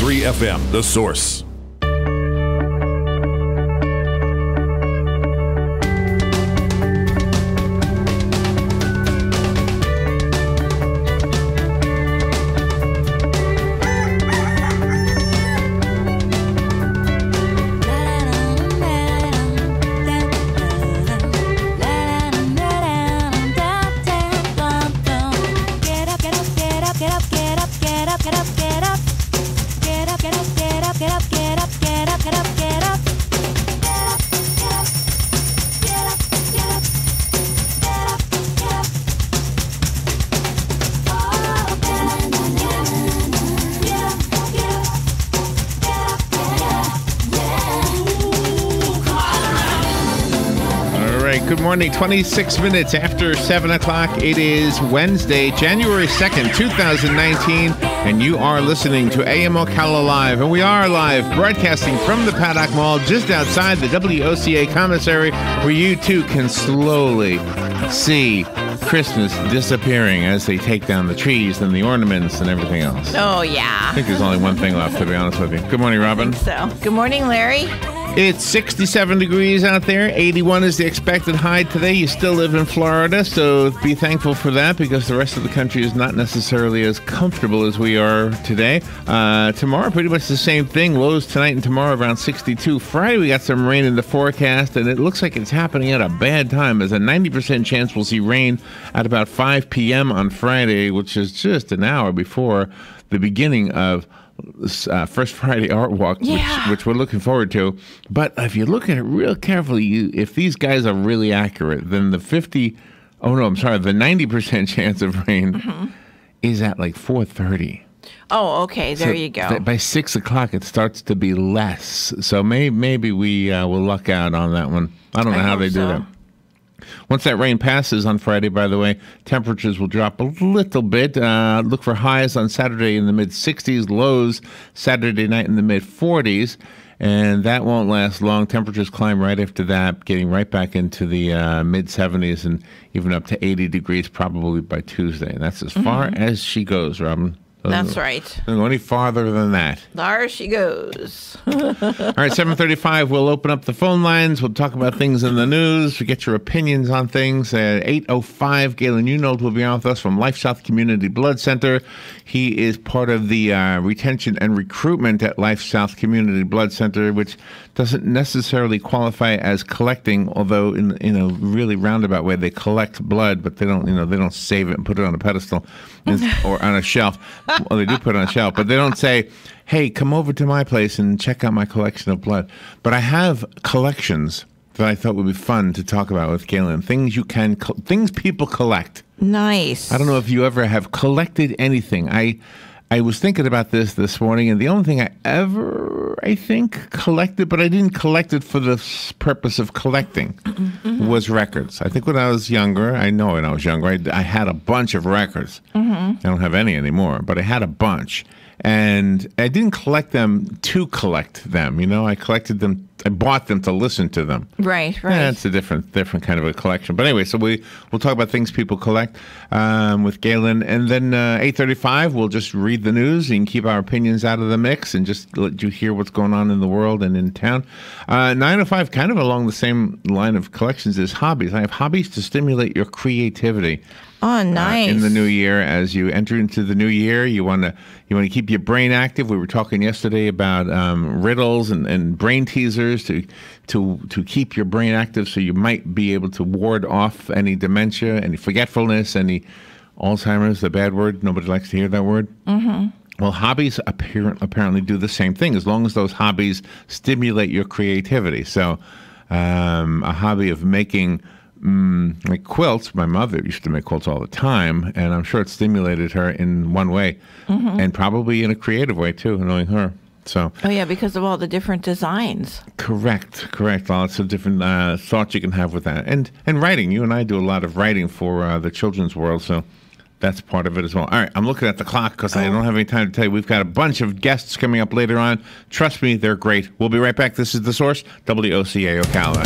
100.3 FM, The Source. Good morning, 26 minutes after 7 o'clock. It is Wednesday, January 2nd, 2019, and you are listening to AM Ocala Live. And we are live, broadcasting from the Paddock Mall, just outside the WOCA commissary, where you too can slowly see Christmas disappearing as they take down the trees and the ornaments and everything else. Oh, yeah. I think there's only one thing left, to be honest with you. Good morning, Robin. So, good morning, Larry. It's 67 degrees out there. 81 is the expected high today. You still live in Florida, so be thankful for that because the rest of the country is not necessarily as comfortable as we are today. Tomorrow, pretty much the same thing. Lows tonight and tomorrow around 62. Friday, we got some rain in the forecast, and it looks like it's happening at a bad time. There's a 90% chance we'll see rain at about 5 p.m. on Friday, which is just an hour before the beginning of First Friday Art Walk, which we're looking forward to. But if you look at it real carefully, if these guys are really accurate, then the 90% chance of rain is at like 4:30. Oh, okay. There you go. By 6 o'clock, it starts to be less. So maybe we will luck out on that one. I don't know how they do that. Once that rain passes on Friday, by the way, temperatures will drop a little bit. Look for highs on Saturday in the mid-60s, lows Saturday night in the mid-40s, and that won't last long. Temperatures climb right after that, getting right back into the mid-70s and even up to 80 degrees probably by Tuesday. And that's as far as she goes, Robin. That's right. Doesn't go any farther than that. There she goes. All right, 7:35, we'll open up the phone lines. We'll talk about things in the news. We get your opinions on things. At 8:05, Galen Unold will be on with us from Life South Community Blood Center. He is part of the retention and recruitment at Life South Community Blood Center, which doesn't necessarily qualify as collecting, although in a really roundabout way, they collect blood, but they don't save it and put it on a pedestal or on a shelf. Well, they do put it on a shelf, but they don't say, hey, come over to my place and check out my collection of blood. But I have collections that I thought would be fun to talk about with Galen. Things people collect. Nice. I don't know if you ever have collected anything. I was thinking about this morning, and the only thing I ever, collected, but I didn't collect it for the purpose of collecting, was records. I think when I was younger, I had a bunch of records. I don't have any anymore, but I had a bunch. And I didn't collect them to collect them. I collected them. I bought them to listen to them. Right. Yeah, it's a different kind of a collection. But anyway, so we'll talk about things people collect with Galen. And then 8:35, we'll just read the news and keep our opinions out of the mix and just let you hear what's going on in the world and in town. 9:05, kind of along the same line of collections, is hobbies. I have hobbies to stimulate your creativity. Oh, nice. In the new year, as you enter into the new year, you want to keep your brain active. We were talking yesterday about riddles and brain teasers to keep your brain active, so you might be able to ward off any dementia, any forgetfulness, any Alzheimer's, the bad word. Nobody likes to hear that word. Well, hobbies apparently do the same thing, as long as those hobbies stimulate your creativity. So a hobby of making like quilts. My mother used to make quilts all the time, and I'm sure it stimulated her in one way, and probably in a creative way too, knowing her. So. Oh yeah, because of all the different designs. Correct. Lots of different thoughts you can have with that, and writing. You and I do a lot of writing for the children's world, so that's part of it as well. All right, I'm looking at the clock because I don't have any time to tell you. We've got a bunch of guests coming up later on. Trust me, they're great. We'll be right back. This is The Source, WOCA Ocala.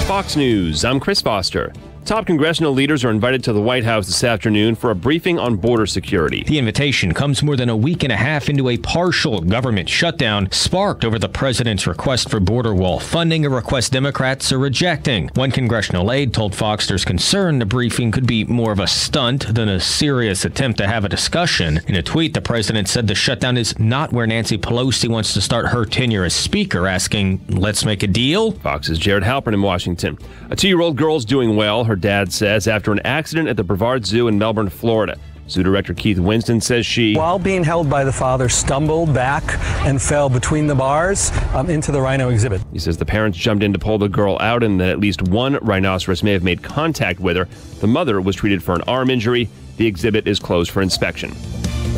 Fox News, I'm Chris Foster. Top congressional leaders are invited to the White House this afternoon for a briefing on border security. The invitation comes more than a week and a half into a partial government shutdown sparked over the president's request for border wall funding, a request Democrats are rejecting. One congressional aide told Fox there's concern the briefing could be more of a stunt than a serious attempt to have a discussion. In a tweet, the president said the shutdown is not where Nancy Pelosi wants to start her tenure as speaker, asking, let's make a deal? Fox's Jared Halpern in Washington. A 2-year-old girl's doing well, her dad says, after an accident at the Brevard Zoo in Melbourne, Florida. Zoo Director Keith Winston says she, while being held by the father, stumbled back and fell between the bars into the rhino exhibit. He says the parents jumped in to pull the girl out and that at least one rhinoceros may have made contact with her. The mother was treated for an arm injury. The exhibit is closed for inspection.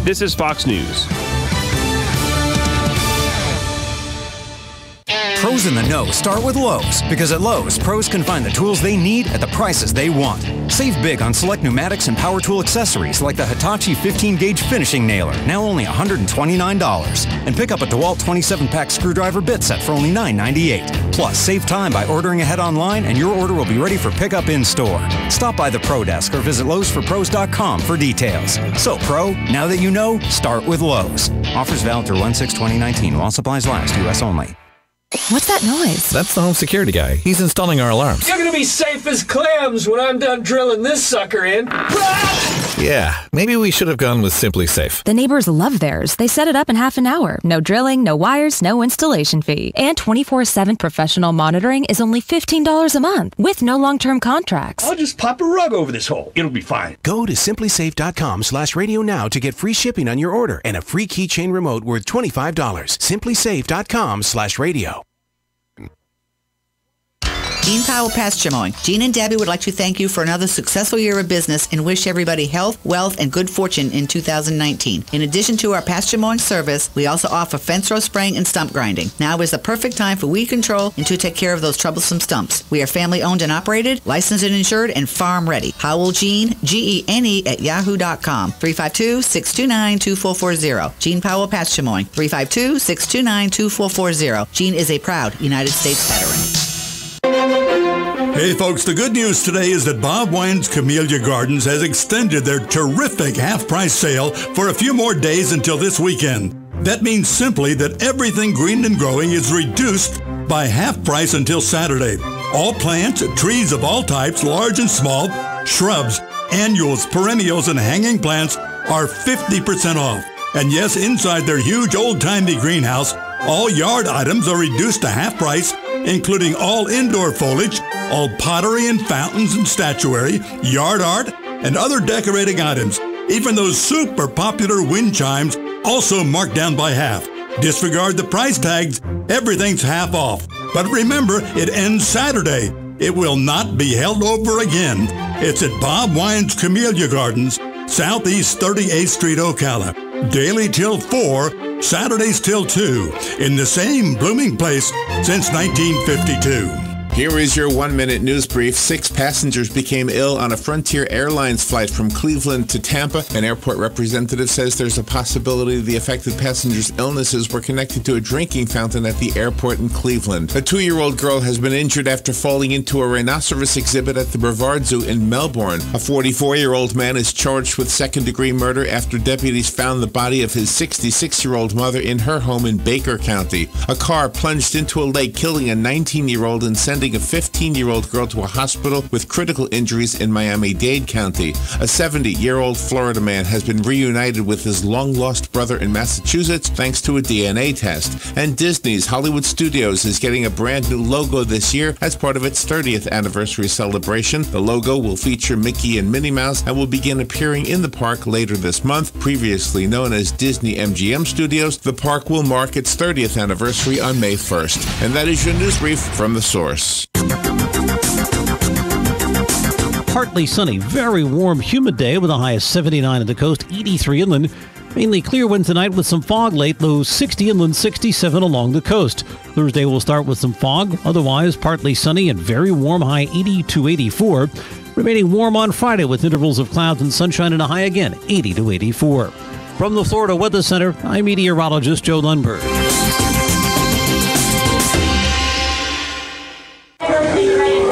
This is Fox News. Pros in the know start with Lowe's, because at Lowe's, pros can find the tools they need at the prices they want. Save big on select pneumatics and power tool accessories like the Hitachi 15-gauge finishing nailer, now only $129. And pick up a DeWalt 27-pack screwdriver bit set for only $9.98. Plus, save time by ordering ahead online, and your order will be ready for pickup in-store. Stop by the Pro Desk or visit Lowe'sForPros.com for details. So, Pro, now that you know, start with Lowe's. Offers valid through 1/6/2019 while supplies last, U.S. only. What's that noise? That's the home security guy. He's installing our alarms. You're gonna be safe as clams when I'm done drilling this sucker in. Yeah, maybe we should have gone with Simply Safe. The neighbors love theirs. They set it up in half an hour. No drilling, no wires, no installation fee. And 24/7 professional monitoring is only $15 a month with no long-term contracts. I'll just pop a rug over this hole. It'll be fine. Go to simplysafe.com/radio now to get free shipping on your order and a free keychain remote worth $25. Simplysafe.com/radio. Gene Powell Pasture Mowing. Gene and Debbie would like to thank you for another successful year of business and wish everybody health, wealth, and good fortune in 2019. In addition to our pasture mowing service, we also offer fence row spraying and stump grinding. Now is the perfect time for weed control and to take care of those troublesome stumps. We are family owned and operated, licensed and insured, and farm ready. Howell Gene, Gene at yahoo.com. 352-629-2440. Gene Powell Pasture Mowing. 352-629-2440. Gene is a proud United States veteran. Hey folks, the good news today is that Bob Wine's Camellia Gardens has extended their terrific half-price sale for a few more days until this weekend. That means simply that everything green and growing is reduced by half price until Saturday. All plants, trees of all types, large and small, shrubs, annuals, perennials, and hanging plants are 50% off. And yes, inside their huge old-timey greenhouse, all yard items are reduced to half price, including all indoor foliage, all pottery and fountains and statuary, yard art, and other decorating items. Even those super popular wind chimes also marked down by half. Disregard the price tags, everything's half off. But remember, it ends Saturday. It will not be held over again. It's at Bob Wine's Camellia Gardens, Southeast 38th Street, Ocala. Daily till 4, Saturdays till 2, in the same blooming place since 1952. Here is your 1-minute news brief. 6 passengers became ill on a Frontier Airlines flight from Cleveland to Tampa. An airport representative says there's a possibility the affected passengers' illnesses were connected to a drinking fountain at the airport in Cleveland. A 2-year-old girl has been injured after falling into a rhinoceros exhibit at the Brevard Zoo in Melbourne. A 44-year-old man is charged with second-degree murder after deputies found the body of his 66-year-old mother in her home in Baker County. A car plunged into a lake, killing a 19-year-old and sending a 15-year-old girl to a hospital with critical injuries in Miami-Dade County. A 70-year-old Florida man has been reunited with his long-lost brother in Massachusetts thanks to a DNA test. And Disney's Hollywood Studios is getting a brand new logo this year as part of its 30th anniversary celebration. The logo will feature Mickey and Minnie Mouse and will begin appearing in the park later this month. Previously known as Disney MGM Studios, the park will mark its 30th anniversary on May 1st. And that is your news brief from The Source. Partly sunny, very warm, humid day with a high of 79 on the coast, 83 inland. Mainly clear winds tonight with some fog late, low 60 inland, 67 along the coast. Thursday will start with some fog, otherwise partly sunny and very warm, high 80 to 84. Remaining warm on Friday with intervals of clouds and sunshine and a high again, 80 to 84. From the Florida Weather Center, I'm meteorologist Joe Lundberg.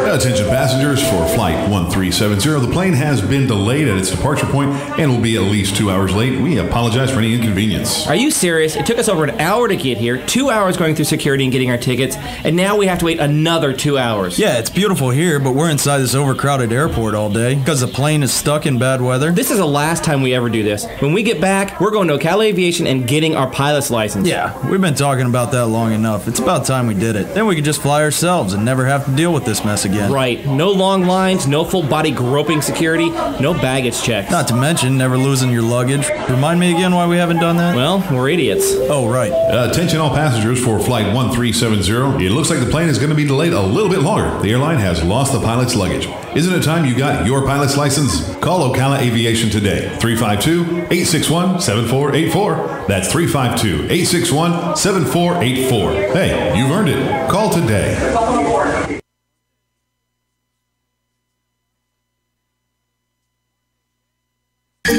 Attention passengers for Flight 1370. The plane has been delayed at its departure point and will be at least 2 hours late. We apologize for any inconvenience. Are you serious? It took us over an hour to get here, 2 hours going through security and getting our tickets, and now we have to wait another 2 hours. Yeah, it's beautiful here, but we're inside this overcrowded airport all day because the plane is stuck in bad weather. This is the last time we ever do this. When we get back, we're going to WOCA Aviation and getting our pilot's license. Yeah, we've been talking about that long enough. It's about time we did it. Then we could just fly ourselves and never have to deal with this mess again. Right. No long lines, no full body groping security, no baggage checks. Not to mention never losing your luggage. Remind me again why we haven't done that? Well, we're idiots. Oh, right. Attention all passengers for Flight 1370. It looks like the plane is going to be delayed a little bit longer. The airline has lost the pilot's luggage. Isn't it time you got your pilot's license? Call Ocala Aviation today. 352-861-7484. That's 352-861-7484. Hey, you've earned it. Call today.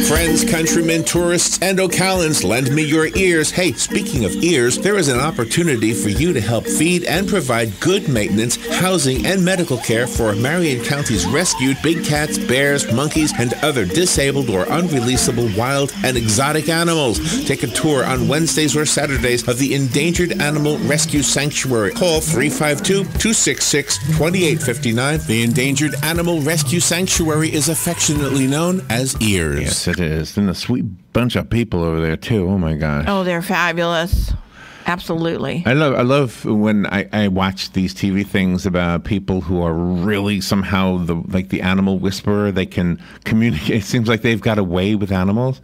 Friends, countrymen, tourists, and Ocalans, lend me your ears. Hey, speaking of ears, there is an opportunity for you to help feed and provide good maintenance, housing, and medical care for Marion County's rescued big cats, bears, monkeys, and other disabled or unreleasable wild and exotic animals. Take a tour on Wednesdays or Saturdays of the Endangered Animal Rescue Sanctuary. Call 352-266-2859. The Endangered Animal Rescue Sanctuary is affectionately known as EARS. Yes, it is. And a sweet bunch of people over there, too. Oh, my gosh. Oh, they're fabulous. Absolutely. I love when I watch these TV things about people who are really somehow like the animal whisperer. They can communicate. It seems like they've got a way with animals.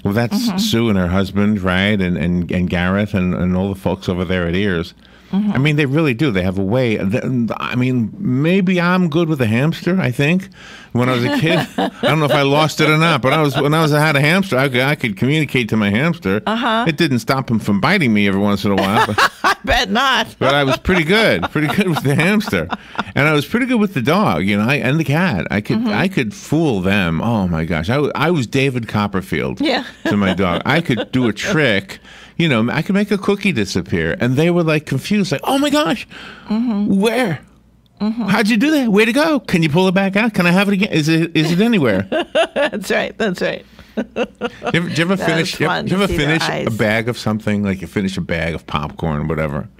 Well, that's Sue and her husband, right? And Gareth and all the folks over there at EARS. I mean, they really do. They have a way. I mean, maybe I'm good with a hamster, I think. When I was a kid, I don't know if I lost it or not, but when I had a hamster, I could communicate to my hamster. It didn't stop him from biting me every once in a while. But, I bet not. But I was pretty good with the hamster. And I was pretty good with the dog, and the cat. I could fool them. Oh, my gosh. I was David Copperfield to my dog. I could do a trick. I could make a cookie disappear, and they were like confused, like, "Oh my gosh, where? How'd you do that? Where'd it go? Can you pull it back out? Can I have it again? Is it anywhere?" That's right. That's right. Do you ever finish a bag of something, like you finish a bag of popcorn or whatever,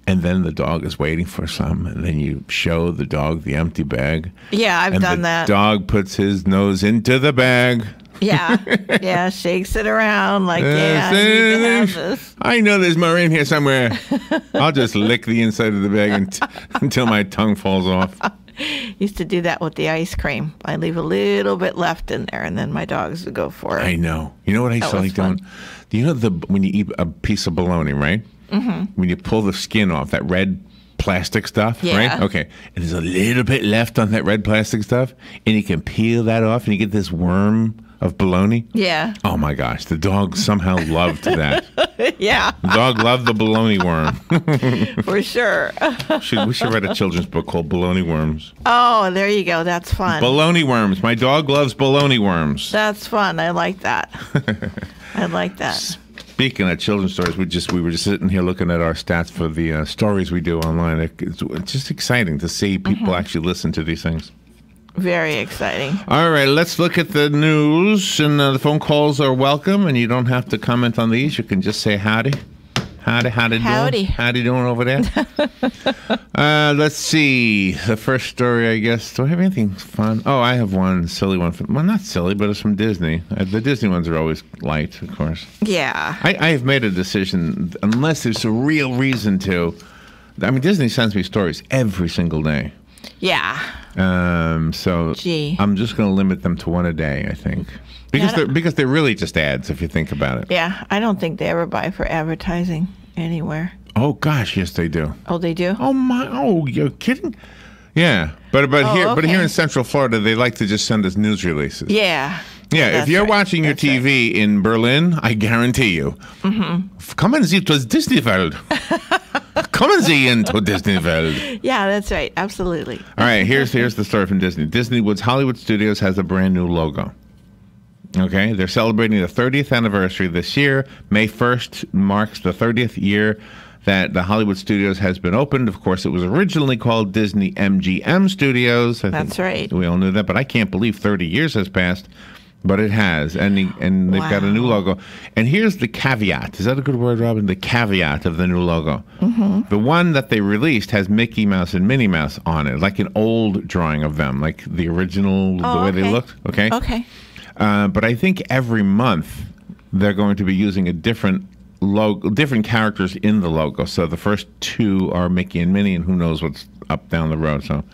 and then the dog is waiting for some, and then you show the dog the empty bag? Yeah, I've done that. The dog puts his nose into the bag. Yeah, shakes it around like, I need to have this. I know there's more in here somewhere. I'll just lick the inside of the bag until my tongue falls off. Used to do that with the ice cream. I leave a little bit left in there, and then my dogs would go for it. I know. You know what I used to like doing? Do you know when you eat a piece of bologna, right? When you pull the skin off, that red plastic stuff, right? Okay. And there's a little bit left on that red plastic stuff, and you can peel that off, and you get this worm of bologna. Yeah. Oh my gosh, the dog somehow loved that. Yeah. The dog loved the bologna worm. For sure. We should write a children's book called Bologna Worms. Oh, there you go. That's fun. Bologna worms. My dog loves bologna worms. That's fun. I like that. I like that. Speaking of children's stories, we were just sitting here looking at our stats for the stories we do online. It's just exciting to see people actually listen to these things. Very exciting. All right, let's look at the news. And the phone calls are welcome, and you don't have to comment on these. You can just say howdy. Howdy doing? Howdy doing over there? Let's see. The first story, I guess. Do I have anything fun? Oh, I have one silly one. Well, not silly, but it's from Disney. The Disney ones are always light, of course. Yeah. I have made a decision, unless there's a real reason to. I mean, Disney sends me stories every single day. Yeah. So I'm just going to limit them to one a day, I think. Because they're really just ads, if you think about it. Yeah, I don't think they ever buy for advertising anywhere. Oh gosh, yes they do. Oh, they do? Oh my! Oh, you're kidding? Yeah, but here in Central Florida, they like to just send us news releases. Yeah. Yeah, if you're watching your TV in Berlin, I guarantee you, come and see to Disney World. Come and see into Disney World. Yeah, that's right. Absolutely. All right, here's the story from Disney. Disney Hollywood Studios has a brand new logo. Okay, they're celebrating the 30th anniversary this year. May 1st marks the 30th year that the Hollywood Studios has been opened. Of course, it was originally called Disney MGM Studios. That's right. We all knew that, but I can't believe 30 years has passed. But it has, and they've got a new logo. And here's the caveat. Is that a good word, Robin? The caveat of the new logo. Mm-hmm. The one that they released has Mickey Mouse and Minnie Mouse on it, like an old drawing of them, like the original, the way they looked. Okay? Okay. But I think every month they're going to be using a different logo, different characters in the logo. So the first two are Mickey and Minnie, and who knows what's up down the road. So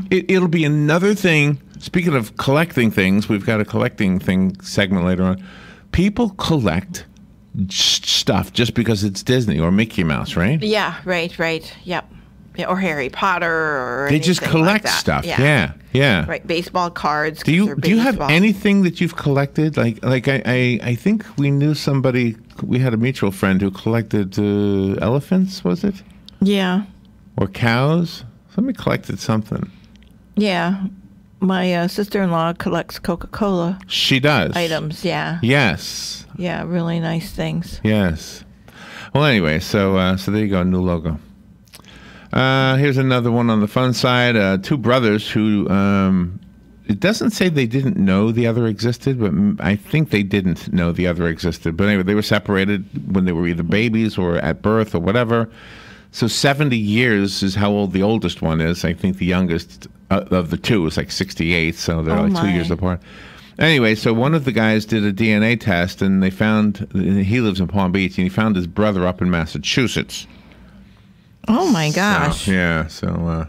it'll be another thing. Speaking of collecting things, we've got a collecting thing segment later on. People collect stuff just because it's Disney or Mickey Mouse, right? Yeah, right. Yep. Yeah, or Harry Potter or they just collect like that. stuff. Yeah. Right, baseball cards. Do you have anything that you've collected? Like I think we knew somebody. We had a mutual friend who collected elephants. Was it? Yeah. Or cows? Somebody collected something. Yeah. My sister-in-law collects Coca-Cola. She does. Items, yeah. Yes. Yeah, really nice things. Yes. Well, anyway, so there you go, new logo. Here's another one on the fun side. Two brothers who, it doesn't say they didn't know the other existed, but I think they didn't know the other existed. But anyway, they were separated when they were either babies or at birth or whatever. So 70 years is how old the oldest one is. I think the youngest of the two is like 68, so they're like 2 years apart. Anyway, so one of the guys did a DNA test, and they found, he lives in Palm Beach, and he found his brother up in Massachusetts. Oh my gosh! So,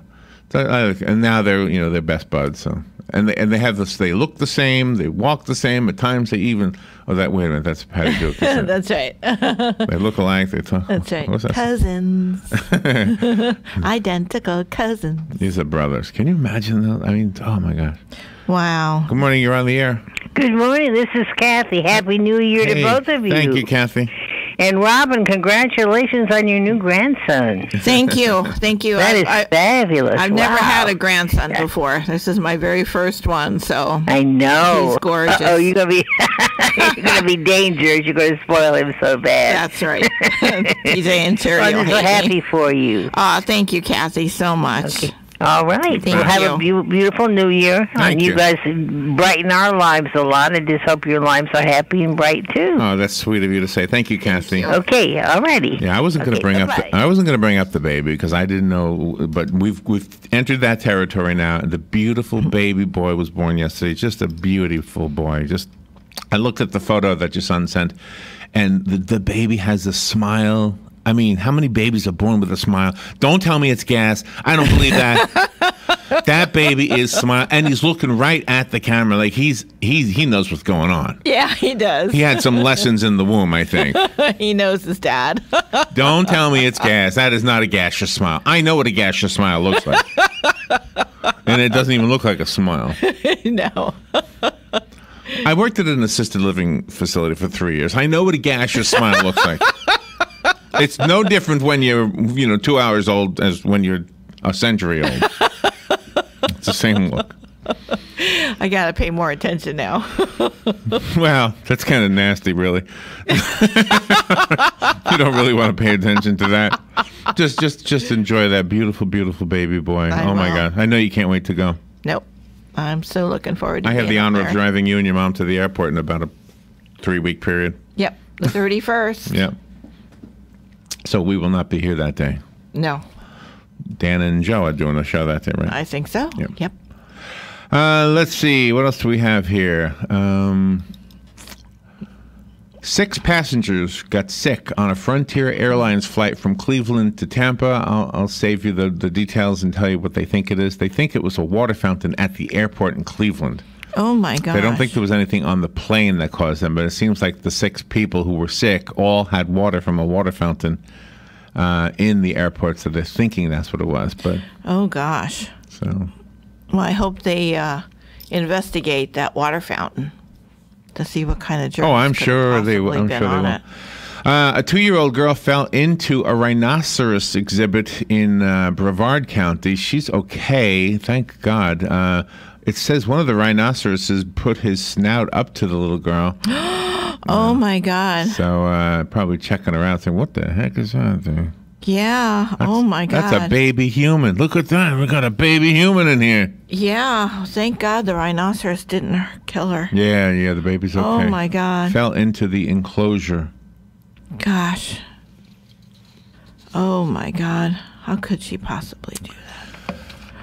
and now they're best buds. So, and they have this. They look the same. They walk the same. At times, they even. Oh, wait a minute. That's a Patty joke. That's right. They look alike. They talk. That's right. Cousins. Identical cousins. These are brothers. Can you imagine that? I mean, oh my gosh. Wow. Good morning. You're on the air. Good morning. This is Kathy. Happy New Year to both of you. Thank you, Kathy. And Robin, congratulations on your new grandson. Thank you. That is fabulous. I've never had a grandson before. This is my very first one, so I know. He's gorgeous. Oh, you're gonna be dangerous. You're gonna spoil him so bad. That's right. He's answer. I'm so happy for you. Thank you, Kathy, so much. Okay. All right. Thank we'll have a beautiful New Year. Thank you. You guys brighten our lives a lot. I just hope your lives are happy and bright too. Oh, that's sweet of you to say. Thank you, Kathy. Okay. All righty. Yeah, I wasn't going to bring up. I wasn't going to bring up the baby because I didn't know. But we've entered that territory now. The beautiful baby boy was born yesterday. Just a beautiful boy. I looked at the photo that your son sent, and the baby has a smile. I mean, how many babies are born with a smile? Don't tell me it's gas. I don't believe that. That baby is smiling, and he's looking right at the camera like he knows what's going on. Yeah, he does. He had some lessons in the womb, I think. He knows his dad. Don't tell me it's gas. That is not a gaseous smile. I know what a gaseous smile looks like. And it doesn't even look like a smile. No. I worked at an assisted living facility for 3 years. I know what a gaseous smile looks like. It's no different when you're, 2 hours old as when you're a century old. It's the same look. I got to pay more attention now. Well, that's kind of nasty, really. You don't really want to pay attention to that. Just enjoy that beautiful, beautiful baby boy. My God. I know you can't wait to go. Nope. I'm so looking forward to it. I have the honor of driving you and your mom to the airport in about a 3-week period. Yep. The 31st. Yep. So we will not be here that day. No. Dan and Joe are doing a show that day, right? I think so. Yep. Let's see. What else do we have here? 6 passengers got sick on a Frontier Airlines flight from Cleveland to Tampa. I'll save you the details and tell you what they think it is. They think it was a water fountain at the airport in Cleveland. Oh, my gosh. They don't think there was anything on the plane that caused them, but it seems like the 6 people who were sick all had water from a water fountain in the airport, so they're thinking that's what it was. But oh, gosh. So, well, I hope they investigate that water fountain to see what kind of germs. Oh, I'm sure they will. I'm sure they will. A 2-year-old girl fell into a rhinoceros exhibit in Brevard County. She's okay, thank God. It says one of the rhinoceroses put his snout up to the little girl. Oh, my God. So probably checking her out, saying, what the heck is that thing? Yeah. Oh, my God. That's a baby human. Look at that. We got a baby human in here. Yeah. Thank God the rhinoceros didn't kill her. Yeah, the baby's okay. Oh, my God. Fell into the enclosure. Gosh. Oh, my God. How could she possibly do that?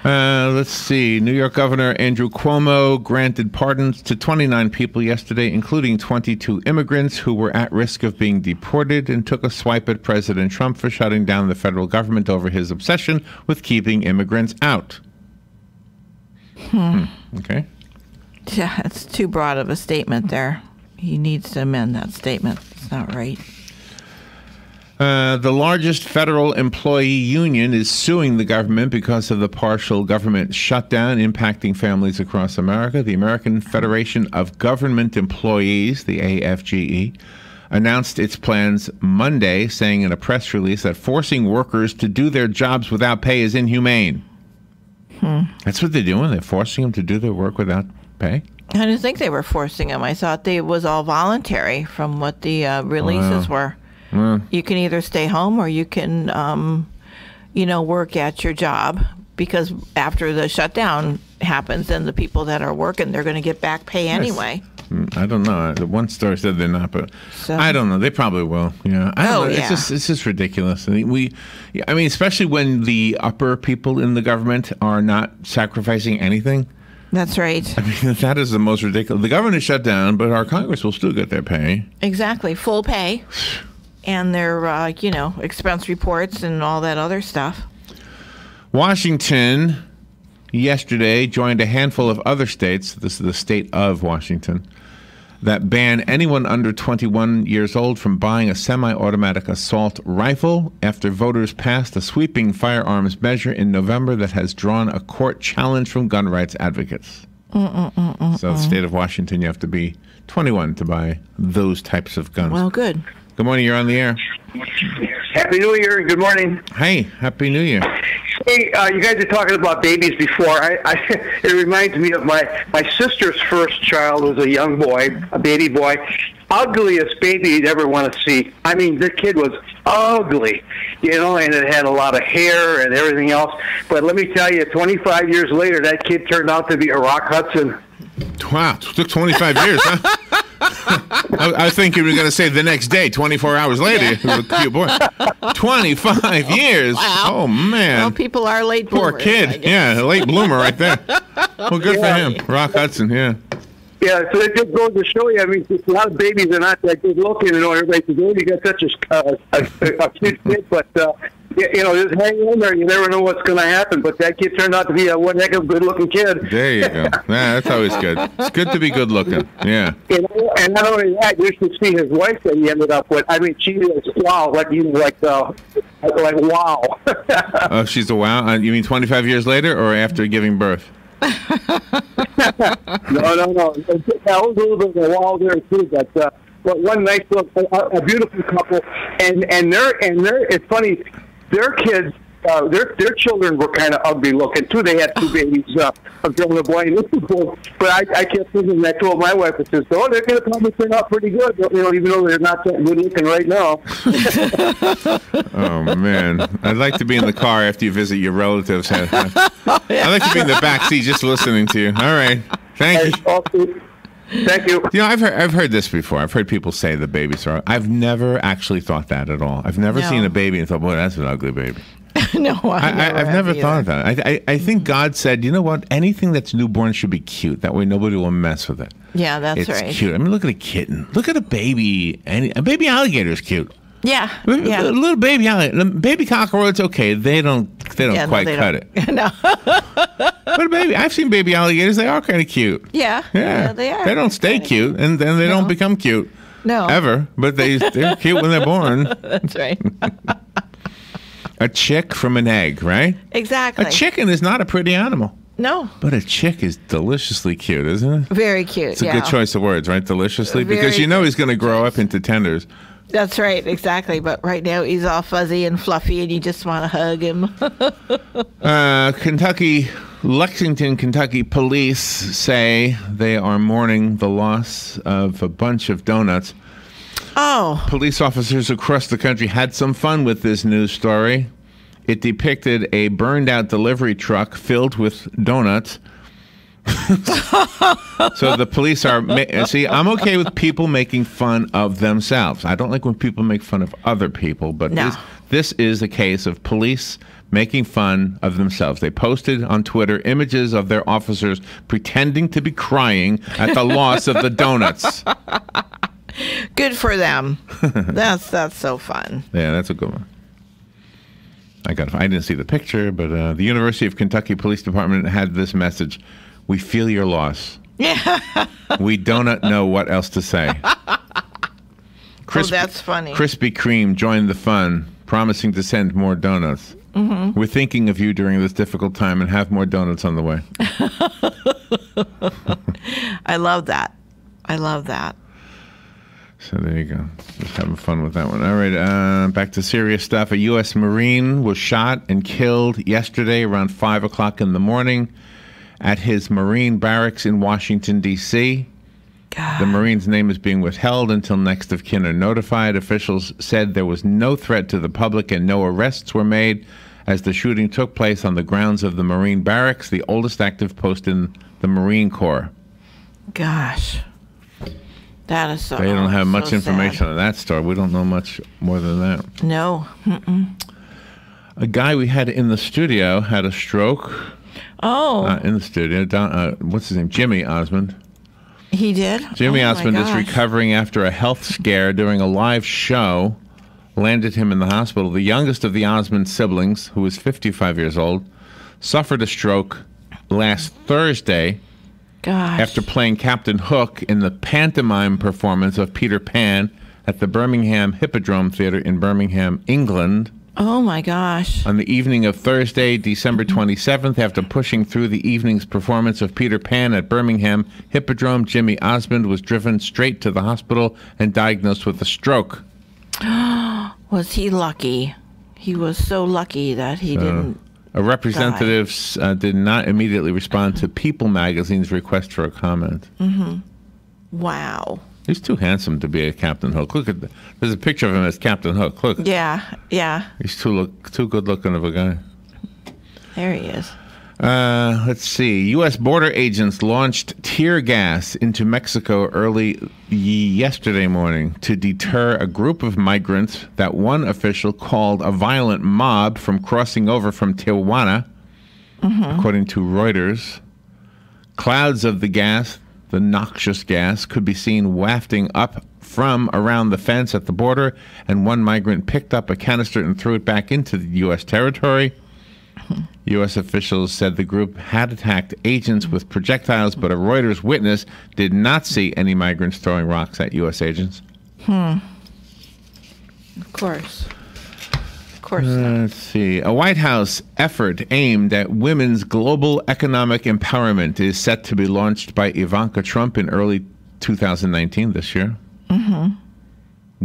Let's see. New York Governor Andrew Cuomo granted pardons to 29 people yesterday, including 22 immigrants who were at risk of being deported, and took a swipe at President Trump for shutting down the federal government over his obsession with keeping immigrants out. Okay. Yeah, it's too broad of a statement there. He needs to amend that statement. It's not right. The largest federal employee union is suing the government because of the partial government shutdown impacting families across America. The American Federation of Government Employees, the AFGE, announced its plans Monday, saying in a press release that forcing workers to do their jobs without pay is inhumane. That's what they're doing. They're forcing them to do their work without pay. I didn't think they were forcing them. I thought it was all voluntary from what the releases were. You can either stay home or you can, work at your job, because after the shutdown happens, then the people that are working, they're going to get back pay anyway. I don't know. The one story said they're not, but I don't know. They probably will. Yeah. I don't know. It's just ridiculous. I mean, especially when the upper people in the government are not sacrificing anything. That's right. I mean, that is the most ridiculous. The government is shut down, but our Congress will still get their pay. Exactly. Full pay. And their, expense reports and all that other stuff. Washington yesterday joined a handful of other states, this is the state of Washington, that ban anyone under 21 years old from buying a semi-automatic assault rifle after voters passed a sweeping firearms measure in November that has drawn a court challenge from gun rights advocates. So the state of Washington, you have to be 21 to buy those types of guns. Well, good. Good morning, you're on the air. Happy New Year and good morning. Hey, Happy New Year. Hey, you guys are talking about babies before. It reminds me of my sister's first child was a young boy, a baby boy. Ugliest baby you'd ever want to see. I mean, the kid was ugly, and it had a lot of hair and everything else. But let me tell you, 25 years later, that kid turned out to be a Rock Hudson. Wow, it took 25 years, huh? I think you were going to say the next day, 24 hours later. It was a cute boy. 25 years. Wow. Oh, man. Well, people are late bloomers. Poor kid. Yeah, a late bloomer right there. Well, good for him. Rock Hudson, yeah. Yeah, so it just goes to show you, I mean, a lot of babies are not that good looking, everybody says, oh, you got such a cute kid, but, just hang in there. You never know what's going to happen, but that kid turned out to be one heck of a good-looking kid. There you go. Yeah, that's always good. It's good to be good-looking, yeah. And not only that, you should see his wife that he ended up with. I mean, she is, wow, like wow. Oh, she's a wow? You mean 25 years later or after giving birth? No. That was a little bit of a wall there too, but one nice little, a beautiful couple, and they're it's funny, their kids, their children were kind of ugly looking too. They had two babies, a girl and a boy, and this was both. But I kept thinking, I told my wife, I said, oh, they're going to probably turn out pretty good, even though they're not that good looking right now. Oh man, I'd like to be in the car after you visit your relatives. I'd like to be in the back seat just listening to you. All right, thank you. Thank you. I've heard this before. I've heard people say the babies are. I've never actually thought that at all. I've never seen a baby and thought, boy, that's an ugly baby. No, I've never thought of that. I think God said, you know what? Anything that's newborn should be cute. That way nobody will mess with it. Yeah, that's it's right. Cute. I mean, look at a kitten. Look at a baby. A baby alligator is cute. Yeah. A little baby alligator. Baby cockroach, okay. They don't quite cut it. No. But I've seen baby alligators. They are kind of cute. Yeah, they are. They don't stay cute, and then they don't become cute. No. Ever. But they're cute when they're born. That's right. A chick from an egg, right? Exactly. A chicken is not a pretty animal. No. But a chick is deliciously cute, isn't it? Very cute, It's a good choice of words, right? Deliciously? Because you know he's going to grow up into tenders. That's right, exactly. But right now he's all fuzzy and fluffy, and you just want to hug him. Lexington, Kentucky police say they are mourning the loss of a bunch of donuts. Oh. Police officers across the country had some fun with this news story. It depicted a burned-out delivery truck filled with donuts. So the police are... See, I'm okay with people making fun of themselves. I don't like when people make fun of other people, but this is a case of police making fun of themselves. They posted on Twitter images of their officers pretending to be crying at the loss of the donuts. Good for them. That's so fun. Yeah, that's a good one. I didn't see the picture, but the University of Kentucky Police Department had this message: "We feel your loss. Yeah. We do not know what else to say." That's funny. Krispy Kreme joined the fun, promising to send more donuts. Mm-hmm. We're thinking of you during this difficult time and have more donuts on the way. I love that. I love that. So there you go. Just having fun with that one. All right, back to serious stuff. A U.S. Marine was shot and killed yesterday around 5 o'clock in the morning at his Marine barracks in Washington, D.C. The Marine's name is being withheld until next of kin are notified. Officials said there was no threat to the public and no arrests were made as the shooting took place on the grounds of the Marine barracks, the oldest active post in the Marine Corps. Gosh. That is so. They don't have much information sad. on that story. We don't know much more than that. No. Mm-mm. A guy we had in the studio had a stroke. Oh. In the studio. What's his name? Jimmy Osmond. He did? Jimmy Osmond is recovering after a health scare during a live show. Landed him in the hospital. The youngest of the Osmond siblings, who is 55 years old, suffered a stroke last Thursday. Gosh. After playing Captain Hook in the pantomime performance of Peter Pan at the Birmingham Hippodrome Theatre in Birmingham, England. Oh, my gosh. On the evening of Thursday, December 27th, after pushing through the evening's performance of Peter Pan at Birmingham Hippodrome, Jimmy Osmond was driven straight to the hospital and diagnosed with a stroke. Was he lucky? He was so lucky that he didn't. A representative did not immediately respond to People magazine's request for a comment. Mm-hmm. Wow. He's too handsome to be a Captain Hook. Look at there's a picture of him as Captain Hook. Look. Yeah, yeah. He's too good looking of a guy. There he is. Let's see. U.S. border agents launched tear gas into Mexico early yesterday morning to deter a group of migrants that one official called a violent mob from crossing over from Tijuana, according to Reuters. Clouds of the gas, the noxious gas, could be seen wafting up from around the fence at the border, and one migrant picked up a canister and threw it back into the U.S. territory. U.S. officials said the group had attacked agents with projectiles, but a Reuters witness did not see any migrants throwing rocks at U.S. agents. Of course. Of course not. Let's see. A White House effort aimed at women's global economic empowerment is set to be launched by Ivanka Trump in early 2019, this year. Mm-hmm.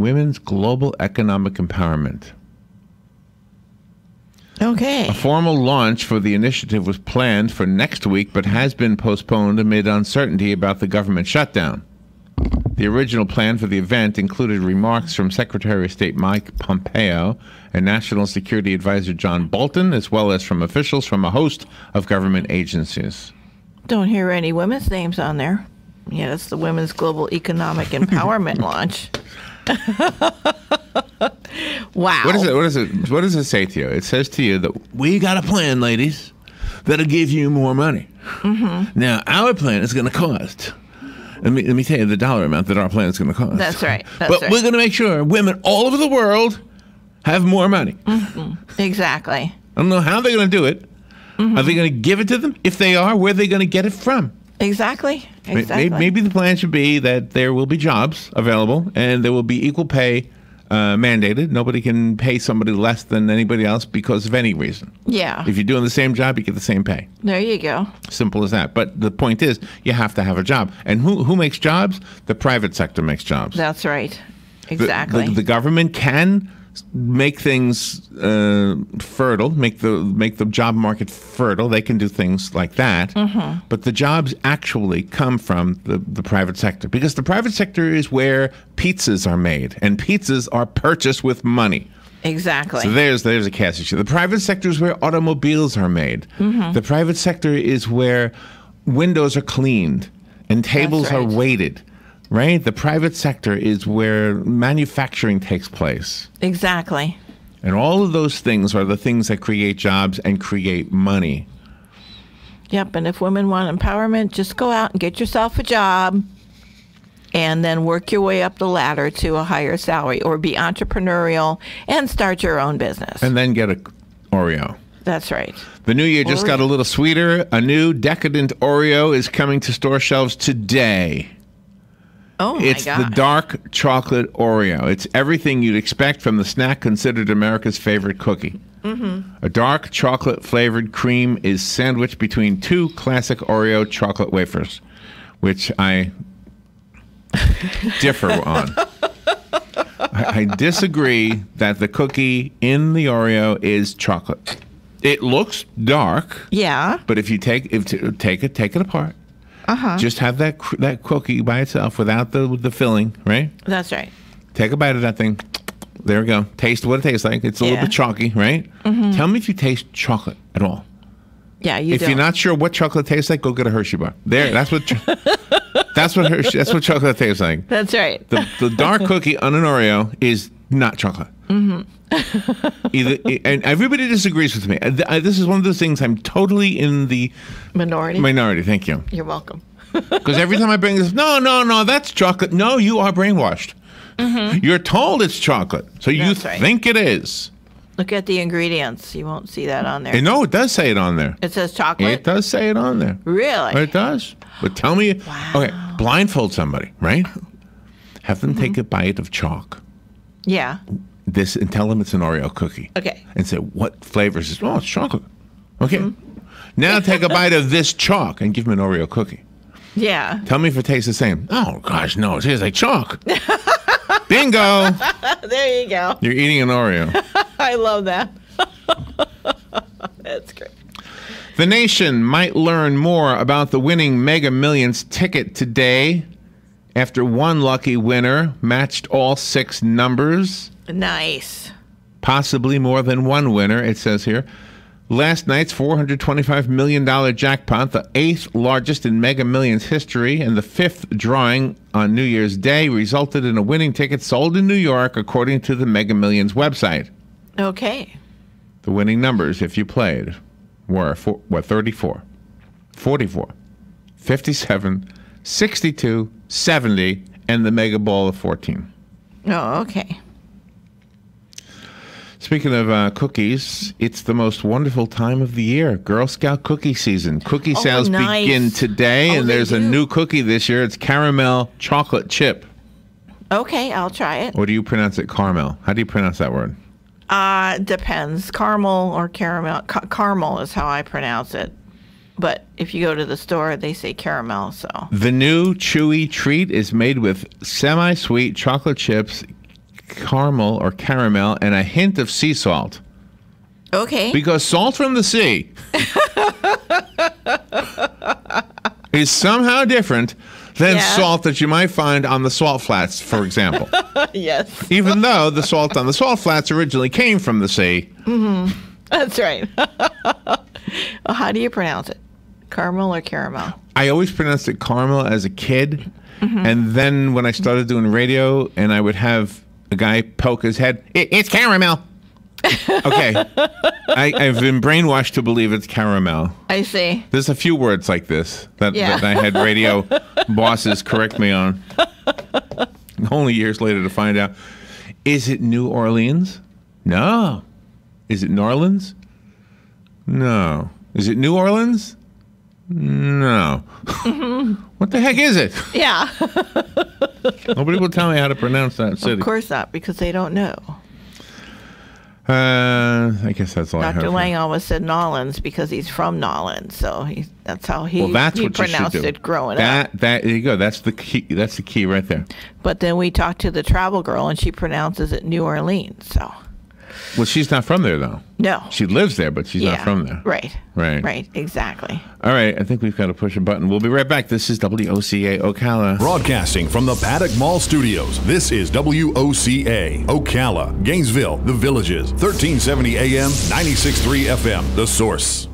Women's global economic empowerment. Okay. A formal launch for the initiative was planned for next week, but has been postponed amid uncertainty about the government shutdown. The original plan for the event included remarks from Secretary of State Mike Pompeo and National Security Advisor John Bolton, as well as from officials from a host of government agencies. Don't hear any women's names on there. Yeah, it's the Women's Global Economic Empowerment launch. Wow. What does it say to you? It says to you that we got a plan, ladies, that'll give you more money. Mm-hmm. Now, our plan is going to cost. Let me tell you the dollar amount that our plan is going to cost. That's right. But we're going to make sure women all over the world have more money. Mm-hmm. Exactly. I don't know how they're going to do it. Mm-hmm. Are they going to give it to them? If they are, where are they going to get it from? Exactly. Maybe the plan should be that there will be jobs available and there will be equal pay mandated. Nobody can pay somebody less than anybody else because of any reason. Yeah. If you're doing the same job, you get the same pay. There you go. Simple as that. But the point is, you have to have a job. And who makes jobs? The private sector makes jobs. That's right. Exactly. The government can make things fertile, make the job market fertile. They can do things like that. But the jobs actually come from the private sector, because the private sector is where pizzas are made, and pizzas are purchased with money. Exactly. So there's a cash issue. The private sector is where automobiles are made. The private sector is where windows are cleaned and tables are weighted. Right? The private sector is where manufacturing takes place. Exactly. And all of those things are the things that create jobs and create money. Yep, and if women want empowerment, just go out and get yourself a job and then work your way up the ladder to a higher salary, or be entrepreneurial and start your own business. And then get a Oreo. That's right. The new year just got a little sweeter. A new decadent Oreo is coming to store shelves today. Oh my It's gosh. the dark chocolate Oreo. It's everything you'd expect from the snack considered America's favorite cookie. A dark chocolate flavored cream is sandwiched between two classic Oreo chocolate wafers, which I differ on. I disagree that the cookie in the Oreo is chocolate. It looks dark. Yeah. But if you take it apart. Just have that cookie by itself without the filling, right? That's right. Take a bite of that thing. There we go. Taste what it tastes like. It's a little bit chalky, right? Tell me if you taste chocolate at all. Yeah, you If don't. you're not sure what chocolate tastes like, go get a Hershey bar. There, that's what that's what chocolate tastes like. That's right. The dark cookie on an Oreo is not chocolate. And everybody disagrees with me. This is one of those things I'm totally in the minority. Thank you. You're welcome. Because every time I bring this, no, that's chocolate. No, you are brainwashed. You're told it's chocolate, so you That's right. think it is. Look at the ingredients. You won't see that on there. And no, it does say it on there. It says chocolate? It does say it on there. Really? It does. But tell me, okay, blindfold somebody, right? Have them take a bite of chalk. Yeah. This and tell them it's an Oreo cookie. Okay. And say, what flavor is this? Oh, it's chocolate. Okay. Now take a bite of this chalk and give them an Oreo cookie. Yeah. Tell me if it tastes the same. Oh, gosh, no. It tastes like chalk. Bingo. There you go. You're eating an Oreo. I love that. That's great. The Nation might learn more about the winning Mega Millions ticket today after one lucky winner matched all 6 numbers. Nice. Possibly more than one winner, it says here. Last night's $425 million jackpot, the 8th largest in Mega Millions history, and the 5th drawing on New Year's Day, resulted in a winning ticket sold in New York, according to the Mega Millions website. Okay. The winning numbers, if you played, were 34, 44, 57, 62, 70, and the Mega Ball of 14. Oh, okay. Speaking of cookies, it's the most wonderful time of the year. Girl Scout cookie season. Cookie sales begin today, and there's a new cookie this year. It's caramel chocolate chip. Okay, I'll try it. Or do you pronounce it caramel? How do you pronounce that word? Depends. Caramel or caramel. Caramel is how I pronounce it. But if you go to the store, they say caramel, so. The new chewy treat is made with semi-sweet chocolate chips, caramel or caramel, and a hint of sea salt. Okay. Because salt from the sea is somehow different than salt that you might find on the salt flats, for example. Yes. Even though the salt on the salt flats originally came from the sea. That's right. Well, how do you pronounce it? Caramel or caramel? I always pronounced it caramel as a kid. And then when I started doing radio and I would have a guy poke his head, it's caramel. Okay. I've been brainwashed to believe it's caramel. I see. There's a few words like this that I had radio bosses correct me on. Only years later to find out. Is it New Orleans? No. Is it New Orleans? No. Is it New Orleans? No. What the heck is it? Yeah. Nobody will tell me how to pronounce that city. Of course not, because they don't know. I guess that's all I heard. Dr. Lang always said Nolans because he's from Nolans, so that's how he pronounced it growing up. There you go. That's the key. That's the key right there. But then we talked to the travel girl, and she pronounces it New Orleans. So. Well, she's not from there, though. No. She lives there, but she's not from there. Right. Exactly. All right. I think we've got to push a button. We'll be right back. This is WOCA Ocala. Broadcasting from the Paddock Mall Studios, this is WOCA Ocala, Gainesville, The Villages, 1370 AM, 96.3 FM, The Source.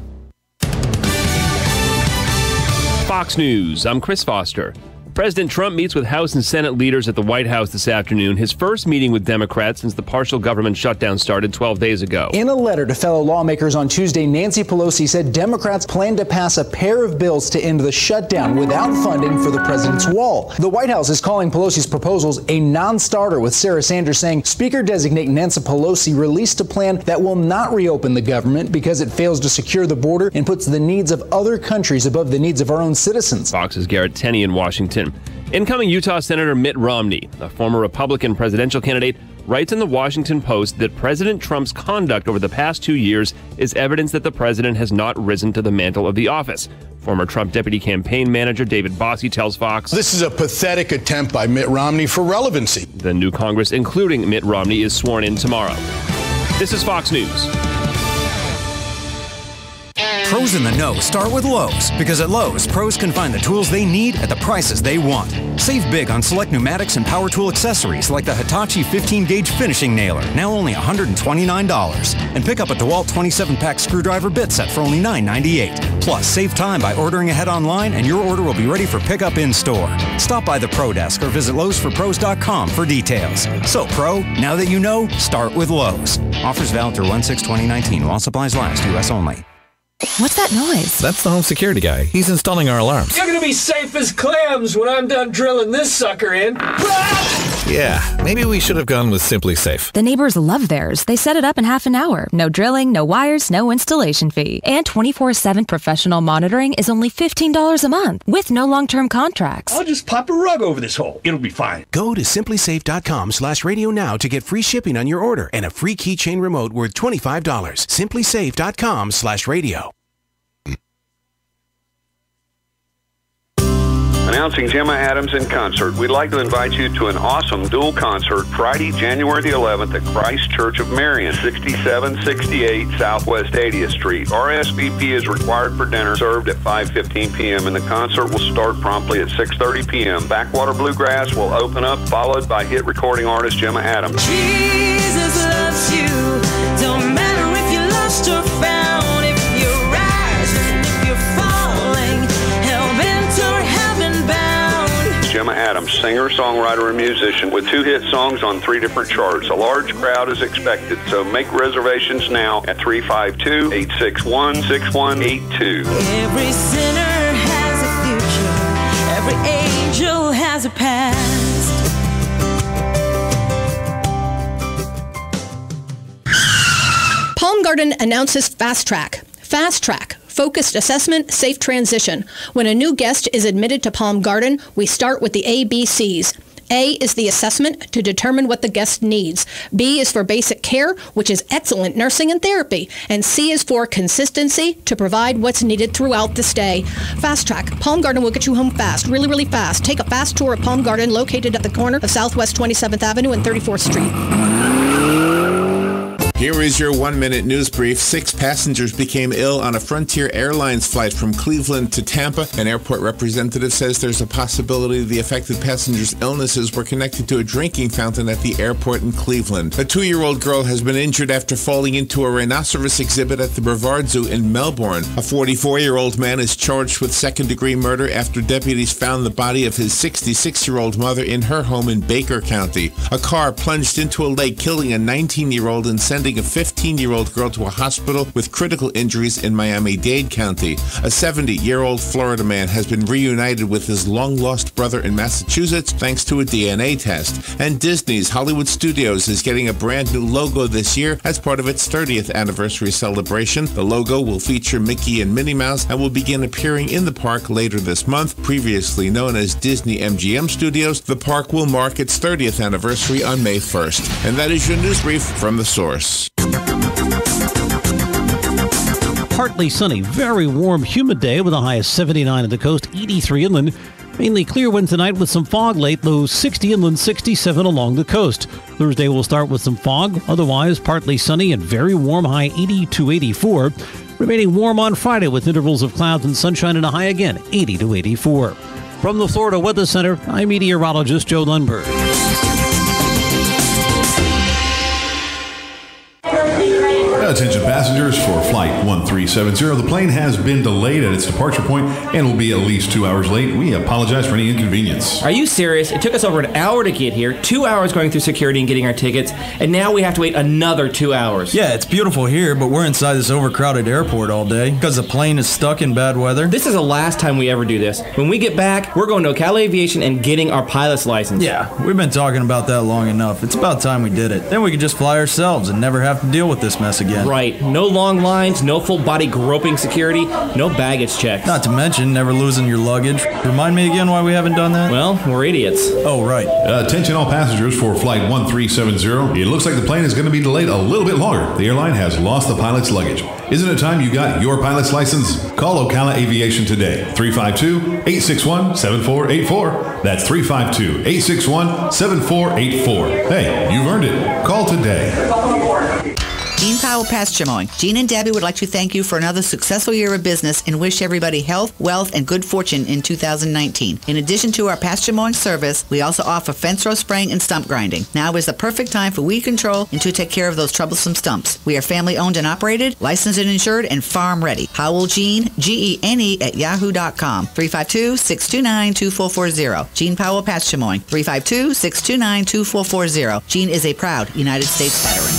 Fox News, I'm Chris Foster. President Trump meets with House and Senate leaders at the White House this afternoon, his first meeting with Democrats since the partial government shutdown started 12 days ago. In a letter to fellow lawmakers on Tuesday, Nancy Pelosi said Democrats plan to pass a pair of bills to end the shutdown without funding for the president's wall. The White House is calling Pelosi's proposals a non-starter, with Sarah Sanders saying Speaker-designate Nancy Pelosi released a plan that will not reopen the government because it fails to secure the border and puts the needs of other countries above the needs of our own citizens. Fox's Garrett Tenney in Washington. Incoming Utah Senator Mitt Romney, a former Republican presidential candidate, writes in the Washington Post that President Trump's conduct over the past 2 years is evidence that the president has not risen to the mantle of the office. Former Trump deputy campaign manager David Bossie tells Fox, "This is a pathetic attempt by Mitt Romney for relevancy." The new Congress, including Mitt Romney, is sworn in tomorrow. This is Fox News. Pros in the know start with Lowe's, because at Lowe's, pros can find the tools they need at the prices they want. Save big on select pneumatics and power tool accessories like the Hitachi 15-gauge finishing nailer, now only $129. And pick up a DeWalt 27-pack screwdriver bit set for only $9.98. Plus, save time by ordering ahead online, and your order will be ready for pickup in-store. Stop by the Pro Desk or visit Lowe'sForPros.com for details. So, Pro, now that you know, start with Lowe's. Offers valid through 1/6/2019 while supplies last, U.S. only. What's that noise? That's the home security guy. He's installing our alarms. You're gonna be safe as clams when I'm done drilling this sucker in. Yeah, maybe we should have gone with Simply Safe. The neighbors love theirs. They set it up in half an hour. No drilling, no wires, no installation fee. And 24/7 professional monitoring is only $15 a month with no long-term contracts. I'll just pop a rug over this hole. It'll be fine. Go to simplysafe.com/radio now to get free shipping on your order and a free keychain remote worth $25. Simplysafe.com/radio. Announcing Gemma Adams in concert. We'd like to invite you to an awesome dual concert Friday, January the 11th at Christ Church of Marion, 6768 Southwest 80th Street. RSVP is required for dinner, served at 5:15 p.m., and the concert will start promptly at 6:30 p.m. Backwater Bluegrass will open up, followed by hit recording artist Gemma Adams. Jesus loves you, don't matter if you lost or found, if you're rising, if you're falling, hell-bent or heaven-bound. Gemma Adams, singer, songwriter, and musician with 2 hit songs on 3 different charts. A large crowd is expected, so make reservations now at 352-861-6182. Every sinner has a future, every angel has a past. Palm Garden announces Fast Track. Fast Track, focused assessment, safe transition. When a new guest is admitted to Palm Garden, we start with the ABCs. A is the assessment to determine what the guest needs. B is for basic care, which is excellent nursing and therapy. And C is for consistency to provide what's needed throughout the stay. Fast Track. Palm Garden will get you home fast, really, really fast. Take a fast tour of Palm Garden, located at the corner of Southwest 27th Avenue and 34th Street. Here is your 1-minute news brief. 6 passengers became ill on a Frontier Airlines flight from Cleveland to Tampa. An airport representative says there's a possibility the affected passengers' illnesses were connected to a drinking fountain at the airport in Cleveland. A 2-year-old girl has been injured after falling into a rhinoceros exhibit at the Brevard Zoo in Melbourne. A 44-year-old man is charged with second-degree murder after deputies found the body of his 66-year-old mother in her home in Baker County. A car plunged into a lake, killing a 19-year-old and sending a 15-year-old girl to a hospital with critical injuries in Miami-Dade County. A 70-year-old Florida man has been reunited with his long-lost brother in Massachusetts thanks to a DNA test. And Disney's Hollywood Studios is getting a brand new logo this year as part of its 30th anniversary celebration. The logo will feature Mickey and Minnie Mouse and will begin appearing in the park later this month. Previously known as Disney MGM Studios, the park will mark its 30th anniversary on May 1st. And that is your news brief from The Source. partly sunny, very warm, humid day with a high of 79 at the coast, 83 inland. Mainly clear winds tonight with some fog late, low 60 inland, 67 along the coast. Thursday will start with some fog, otherwise partly sunny and very warm, high 80 to 84. Remaining warm on Friday with intervals of clouds and sunshine and a high again, 80 to 84. From the Florida Weather Center, I'm meteorologist Joe Lundberg. Attention passengers for Flight 1370. The plane has been delayed at its departure point and will be at least 2 hours late. We apologize for any inconvenience. Are you serious? It took us over an hour to get here, 2 hours going through security and getting our tickets, and now we have to wait another 2 hours. Yeah, it's beautiful here, but we're inside this overcrowded airport all day because the plane is stuck in bad weather. This is the last time we ever do this. When we get back, we're going to Ocala Aviation and getting our pilot's license. Yeah, we've been talking about that long enough. It's about time we did it. Then we could just fly ourselves and never have to deal with this mess again. Right. No long lines, no full body groping security, no baggage checks. Not to mention never losing your luggage. Remind me again why we haven't done that? Well, we're idiots. Oh, right. Attention all passengers for Flight 1370. It looks like the plane is going to be delayed a little bit longer. The airline has lost the pilot's luggage. Isn't it time you got your pilot's license? Call Ocala Aviation today. 352-861-7484. That's 352-861-7484. Hey, you've earned it. Call today. Gene Powell Pasture Mowing. Gene and Debbie would like to thank you for another successful year of business and wish everybody health, wealth, and good fortune in 2019. In addition to our pasture mowing service, we also offer fence row spraying and stump grinding. Now is the perfect time for weed control and to take care of those troublesome stumps. We are family owned and operated, licensed and insured, and farm ready. Howell Gene, Gene at yahoo.com. 352-629-2440. Gene Powell Pasture Mowing. 352-629-2440. Gene is a proud United States veteran.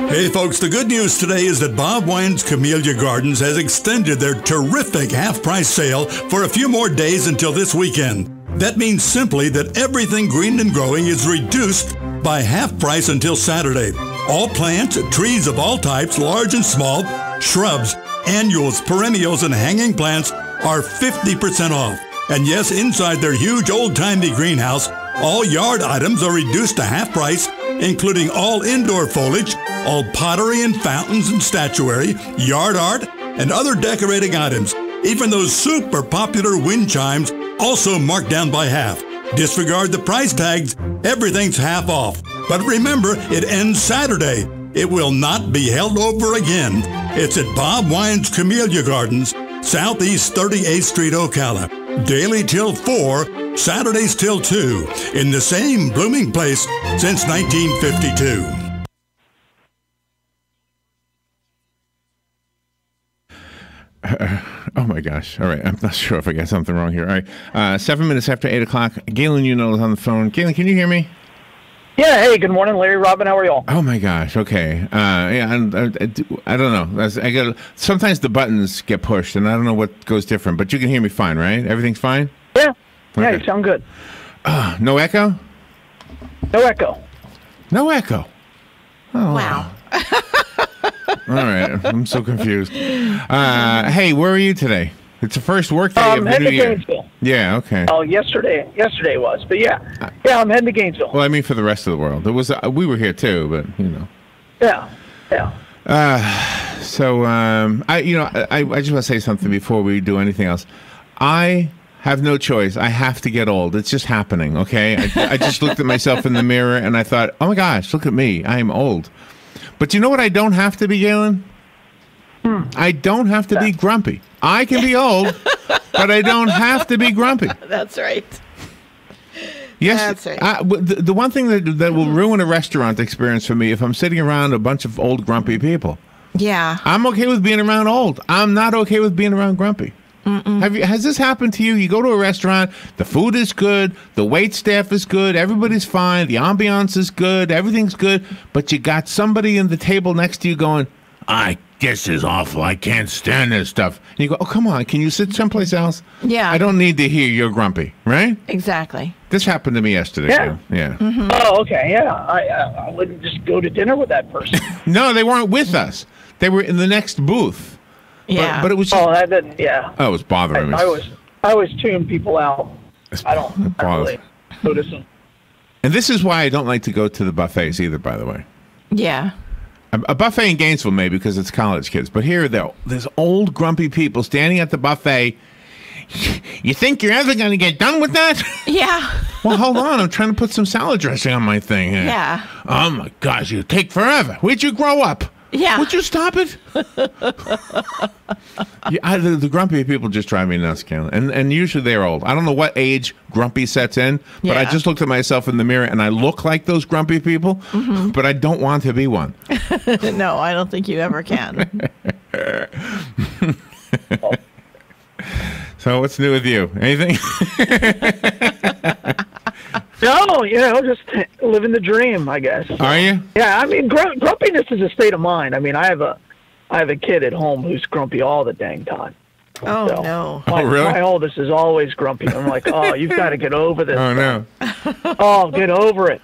Hey folks, the good news today is that Bob Wine's Camellia Gardens has extended their terrific half-price sale for a few more days until this weekend. That means simply that everything green and growing is reduced by half price until Saturday. All plants, trees of all types, large and small, shrubs, annuals, perennials, and hanging plants are 50% off. And yes, inside their huge old-timey greenhouse, all yard items are reduced to half price, including all indoor foliage, all pottery and fountains and statuary, yard art, and other decorating items. Even those super popular wind chimes also marked down by half. Disregard the price tags, everything's half off. But remember, it ends Saturday. It will not be held over again. It's at Bob Wine's Camellia Gardens, Southeast 38th Street, Ocala. Daily till 4, Saturdays till 2, in the same blooming place since 1952. Oh my gosh. All right. I'm not sure if I got something wrong here. All right. 7 minutes after 8 o'clock. Galen, is on the phone. Galen, can you hear me? Yeah. Hey, good morning, Larry, Robin. How are y'all? Oh my gosh. Okay. Yeah. I don't know. Sometimes the buttons get pushed and I don't know what goes different, but you can hear me fine, right? Everything's fine? Yeah. Yeah, Okay. you sound good. No echo? No echo. No echo. Oh. Wow. All right. I'm so confused. Hey, where are you today? It's the first work day of the heading new to year. Gainesville. Yeah, okay. Oh, yesterday was, but yeah, I'm heading to Gainesville. Well, I mean for the rest of the world. It was we were here too, but Yeah. So I just want to say something before we do anything else. I have no choice. I have to get old. It's just happening, okay? I just looked at myself in the mirror and I thought, oh my gosh, look at me. I am old. But you know what I don't have to be, Galen? I don't have to be grumpy. I can be old, but I don't have to be grumpy. That's right. Yes, That's right. the one thing that will ruin a restaurant experience for me if I'm sitting around a bunch of old grumpy people. Yeah. I'm okay with being around old. I'm not okay with being around grumpy. Has this happened to you? You go to a restaurant, the food is good, the wait staff is good, everybody's fine, the ambiance is good, everything's good, but you got somebody in the table next to you going, this is awful, I can't stand this stuff. And you go, oh, come on, can you sit someplace else? Yeah. I don't need to hear you're grumpy, right? Exactly. This happened to me yesterday. Yeah. Too. Yeah. Mm-hmm. Oh, okay. Yeah. I wouldn't just go to dinner with that person. No, they weren't with us. They were in the next booth. Yeah. But it was just, that didn't. Yeah. Oh, it was bothering me. I was tuning people out. I don't really notice them. And this is why I don't like to go to the buffets either, by the way. Yeah. A buffet in Gainesville, maybe, because it's college kids. But here, there's old, grumpy people standing at the buffet. You think you're ever going to get done with that? Yeah. Well, hold on. I'm trying to put some salad dressing on my thing here. Yeah. Oh, my gosh. You take forever. Where'd you grow up? Yeah. Would you stop it? The grumpy people just drive me nuts, Kayla. And usually they're old. I don't know what age grumpy sets in, but I just looked at myself in the mirror and I look like those grumpy people, but I don't want to be one. No, I don't think you ever can. So what's new with you? Anything? No, just living the dream, I guess. Are you? Yeah, I mean, grumpiness is a state of mind. I mean, I have a kid at home who's grumpy all the dang time. Oh, no. Really? My oldest is always grumpy. I'm like, oh, you've got to get over this. Oh, no. Oh, get over it.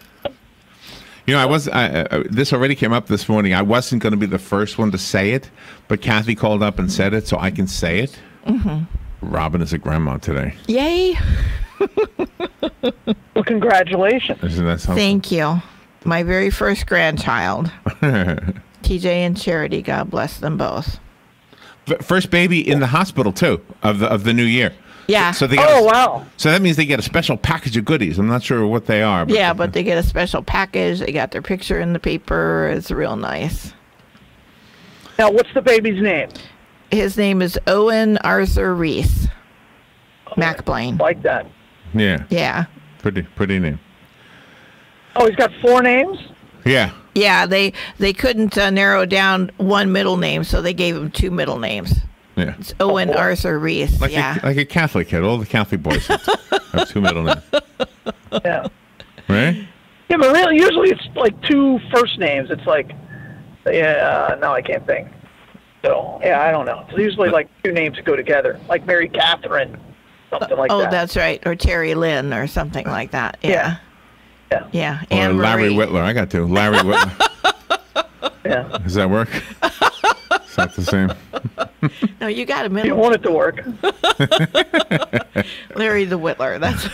This already came up this morning. I wasn't going to be the first one to say it, but Kathy called up and said it, so I can say it. Robin is a grandma today. Yay. Well, congratulations. Isn't that something? Thank you. My very first grandchild. TJ and Charity, God bless them both. First baby in the hospital, too, of the new year. Yeah. So wow. So that means they get a special package of goodies. I'm not sure what they are. But they get a special package. They got their picture in the paper. It's real nice. Now, what's the baby's name? His name is Owen Arthur Reese. McBlain. Like that. Yeah. Yeah. Pretty name. Oh, he's got 4 names? Yeah. Yeah, they couldn't narrow down one middle name, so they gave him 2 middle names. Yeah. It's Owen Arthur Reese. Like a Catholic kid. All the Catholic boys have 2 middle names. Yeah. Right? Yeah, but really, usually it's like 2 first names. It's like, no, I can't think. So, yeah, I don't know. It's usually like 2 names that go together, like Mary Catherine, something like that. Oh, that's right. Or Terry Lynn or something like that. Yeah. Yeah. Or Larry Whitler. I got 2. Larry Whitler. Yeah. Does that work? Is that the same? No, you got a middle. You want it to work. Larry the Whitler. That's.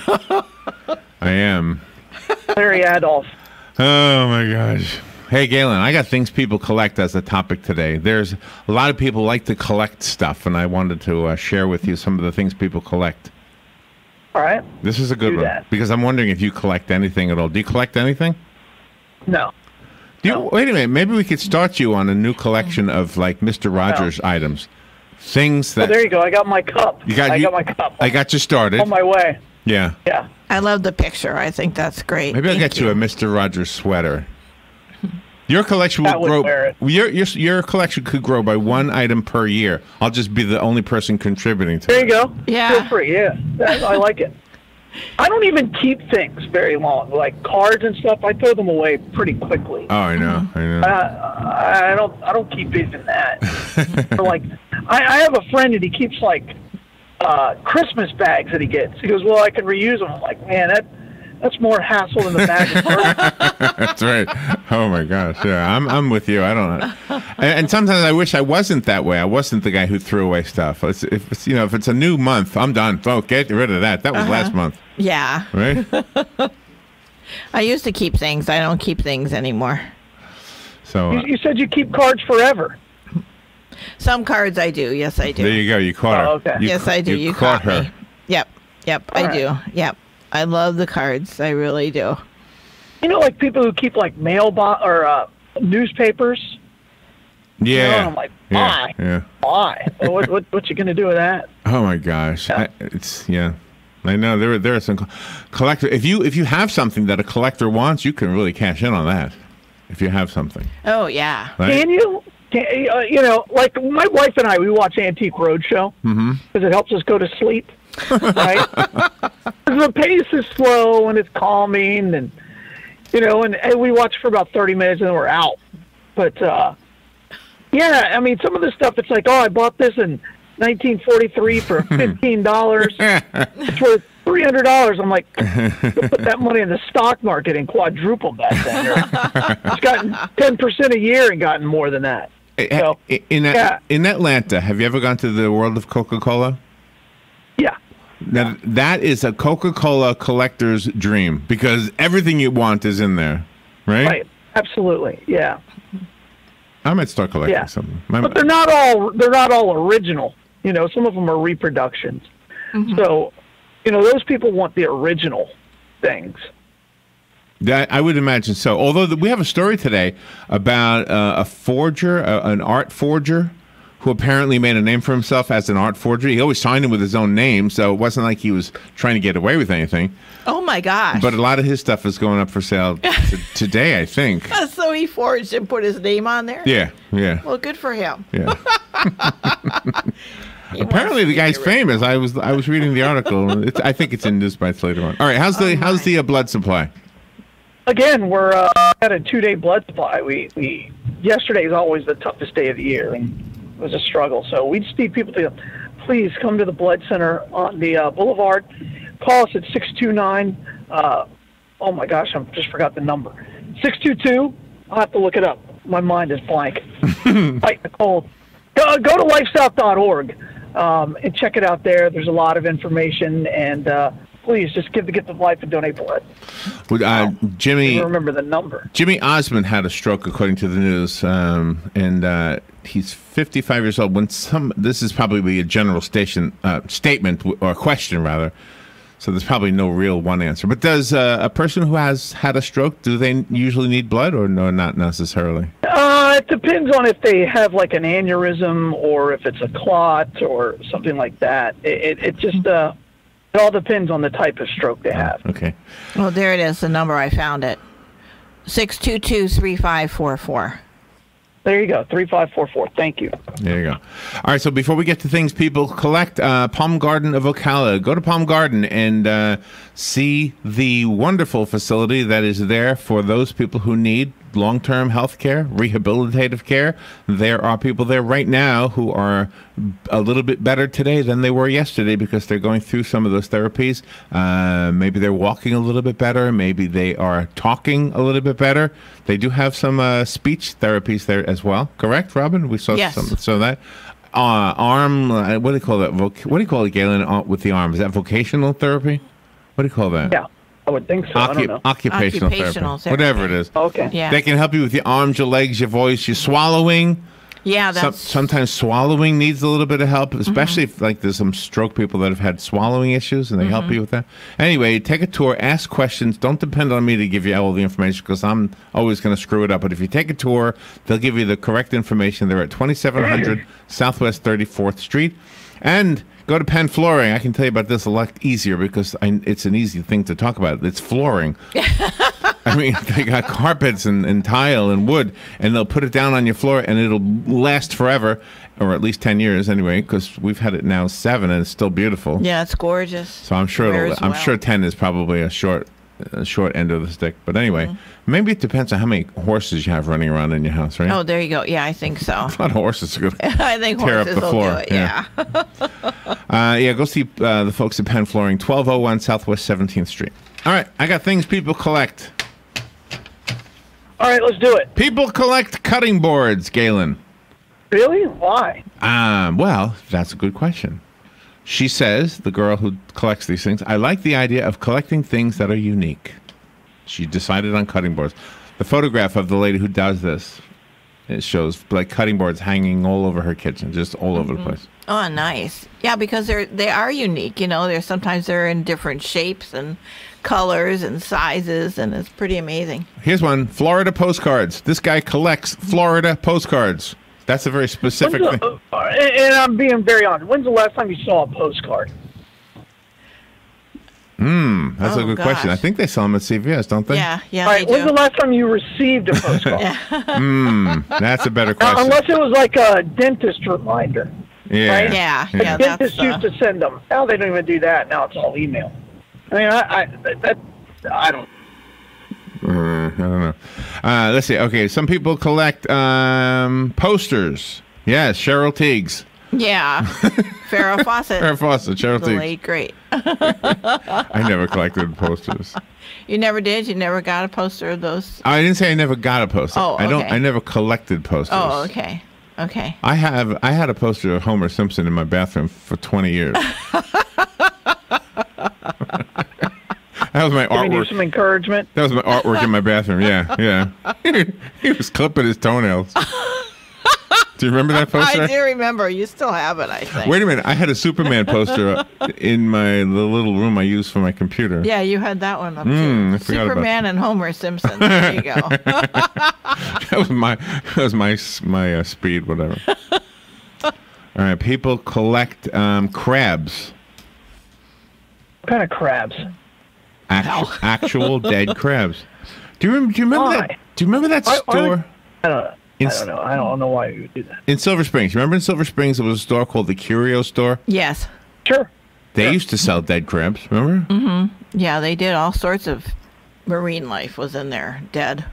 I am. Larry Adolph. Oh, my gosh. Hey, Galen, I got things people collect as a topic today. There's a lot of people like to collect stuff, and I wanted to share with you some of the things people collect. All right. This is a good one, because I'm wondering if you collect anything at all. Do you collect anything? No. Wait a minute. Maybe we could start you on a new collection of, like, Mr. Rogers items. Things that... Oh, there you go. I got my cup. I got my cup. I got you started. On my way. Yeah. Yeah. I love the picture. I think that's great. Maybe I'll get you a Mr. Rogers sweater. Your collection will grow. Your collection could grow by 1 item per year. I'll just be the only person contributing to it. There you go. Yeah. Feel free. Yeah. I like it. I don't even keep things very long, like cards and stuff. I throw them away pretty quickly. Oh, I know. I don't keep even that. Or like, I have a friend and he keeps like Christmas bags that he gets. He goes, well, I can reuse them. I'm like, man, that's more hassle than the bag. That's right. Oh my gosh. Yeah, I'm with you. I don't know. And sometimes I wish I wasn't that way. I wasn't the guy who threw away stuff. If it's a new month, I'm done. Oh, get rid of that. That was last month. Yeah. Right. I used to keep things. I don't keep things anymore. So you said you keep cards forever. Some cards I do. Yes, I do. There you go. You caught her. Oh, okay. Yes, I do. You caught her. Me. Yep. All I right. do. Yep. I love the cards. I really do. You know, like people who keep like newspapers. Yeah. You know, I'm like, why? Yeah. Why? What you gonna do with that? Oh my gosh. I know there are some collector. If you have something that a collector wants, you can really cash in on that. If you have something. Oh yeah. Right? Can you? Like my wife and I, we watch Antique Roadshow because it helps us go to sleep. Right? The pace is slow and it's calming, and and we watch for about 30 minutes and then we're out. But yeah, I mean, some of the stuff, it's like, oh, I bought this in 1943 for $15. It's worth $300. I'm like, you put that money in the stock market and quadrupled that thing. It's gotten 10% a year and gotten more than that. So, in Atlanta, have you ever gone to the World of Coca-Cola? Yeah. Now, that is a Coca-Cola collector's dream because everything you want is in there, right? Right. Absolutely. Yeah. might start collecting Yeah. something. But they're not all original. You know, some of them are reproductions. So, you know, those people want the original things. I would imagine so. Although we have a story today about a forger, an art forger, who apparently made a name for himself as an art forger. He always signed in with his own name, so it wasn't like he was trying to get away with anything. Oh my gosh! But a lot of his stuff is going up for sale today, I think. So he forged and put his name on there. Yeah. Well, good for him. Yeah. Apparently, the guy's famous. I was reading the article. I think it's in News Bites later on. All right, how's the blood supply? Again, we're at a 2-day blood supply. We yesterday is always the toughest day of the year, and it was a struggle. So we just need people to please come to the blood center on the Boulevard. Call us at 629. Oh my gosh, I just forgot the number. 622. I'll have to look it up. My mind is blank. Fight the cold. Go to lifesouth.org and check it out there. There's a lot of information, and please just give the gift of life and donate blood. Jimmy, remember the number. Jimmy Osmond had a stroke, according to the news, and he's 55 years old. This is probably a general statement or question rather. So there's probably no real one answer. But does a person who has had a stroke, do they usually need blood, or no, not necessarily? It depends on if they have like an aneurysm or if it's a clot or something like that. It just it all depends on the type of stroke they have. Okay. Well, there it is, the number. I found it. 622-3544. There you go, 3544. Thank you. There you go. All right, so before we get to things people collect, Palm Garden of Ocala. Go to Palm Garden and see the wonderful facility that is there for those people who need long-term health care, rehabilitative care. There are people there right now who are a little bit better today than they were yesterday because they're going through some of those therapies. Maybe they're walking a little bit better. Maybe they are talking a little bit better. They do have some speech therapies there as well. Correct, Robin? We saw some. So that arm. What do you call that? What do you call it, Galen? With the arm, is that vocational therapy? What do you call that? Yeah. I would think so. I don't know. Occupational therapy. Whatever it is. Okay. Yeah. They can help you with your arms, your legs, your voice, your swallowing. Yeah, that's... Sometimes swallowing needs a little bit of help, especially if like there's some stroke people that have had swallowing issues, and they help you with that. Anyway, take a tour, ask questions. Don't depend on me to give you all the information because I'm always going to screw it up. But if you take a tour, they'll give you the correct information. They're at 2700 Southwest 34th Street. And go to Penn Flooring. I can tell you about this a lot easier because it's an easy thing to talk about. It's flooring. I mean, they got carpets and tile and wood, and they'll put it down on your floor, and it'll last forever, or at least 10 years anyway, because we've had it now 7, and it's still beautiful. Yeah, it's gorgeous. So I'm sure I'm sure 10 is probably a short end of the stick. But anyway, maybe it depends on how many horses you have running around in your house, right? Oh, there you go. Yeah, I think so. A lot of horses are going to I think tear up horses the floor. will do it, yeah. Go see the folks at Penn Flooring, 1201 Southwest 17th Street. All right, I got things people collect. All right, let's do it. People collect cutting boards, Galen. Really? Why? Well, that's a good question. She says, the girl who collects these things, I like the idea of collecting things that are unique. She decided on cutting boards. The photograph of the lady who does this, it shows like cutting boards hanging all over her kitchen, just all over the place. Oh, nice. Yeah, because they are unique. You know, sometimes they're in different shapes and colors and sizes, and it's pretty amazing. Here's one, Florida postcards. This guy collects Florida postcards. That's a very specific thing. And I'm being very honest. When's the last time you saw a postcard? That's a good question. I think they sell them at CVS, don't they? Yeah, All right, when's the last time you received a postcard? That's a better question. Unless it was like a dentist reminder. Yeah. Right? Yeah. Dentists used to send them. Now they don't even do that. Now it's all email. I mean, I don't. I don't know. Let's see. Okay, some people collect posters. Yes, Cheryl Teagues. Yeah. Farrah Fawcett. Farrah Fawcett, Cheryl The Teagues. late great. I never collected posters. You never did? You never got a poster of those? I didn't say I never got a poster. Oh, okay. I never collected posters. Oh, okay. Okay. I had a poster of Homer Simpson in my bathroom for 20 years. That was my artwork. Giving you some encouragement. That was my artwork in my bathroom. Yeah. He was clipping his toenails. Do you remember that poster? I do remember. You still have it, I think. Wait a minute. I had a Superman poster in the little room I use for my computer. Yeah, you had that one up too. I forgot Superman and Homer Simpson. There you go. that was my speed, whatever. All right. People collect crabs. What kind of crabs? Actual dead crabs. Do you remember that? Do you remember that store? I don't know. I don't know why you would do that. In Silver Springs. Remember in Silver Springs there was a store called the Curio Store? Yes. Sure. They used to sell dead crabs, remember? Mm-hmm. Yeah, they did. All sorts of marine life was in there, dead.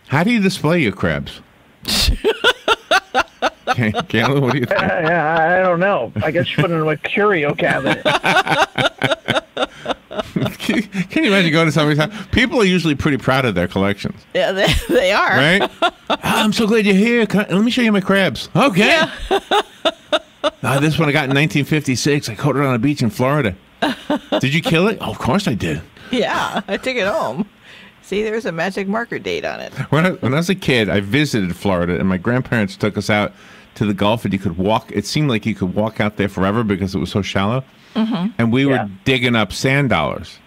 How do you display your crabs? Galen, what do you think? I don't know. I guess you put it in a curio cabinet. Can you imagine going to somebody's house? People are usually pretty proud of their collections. Yeah, they are. Right? I'm so glad you're here. Let me show you my crabs. Okay. Yeah. This one I got in 1956. I caught it on a beach in Florida. Did you kill it? Oh, of course I did. Yeah, I took it home. See, there's a magic marker date on it. When I was a kid, I visited Florida, and my grandparents took us out to the Gulf, and you could walk. It seemed like you could walk out there forever because it was so shallow. Mm-hmm. And we were digging up sand dollars.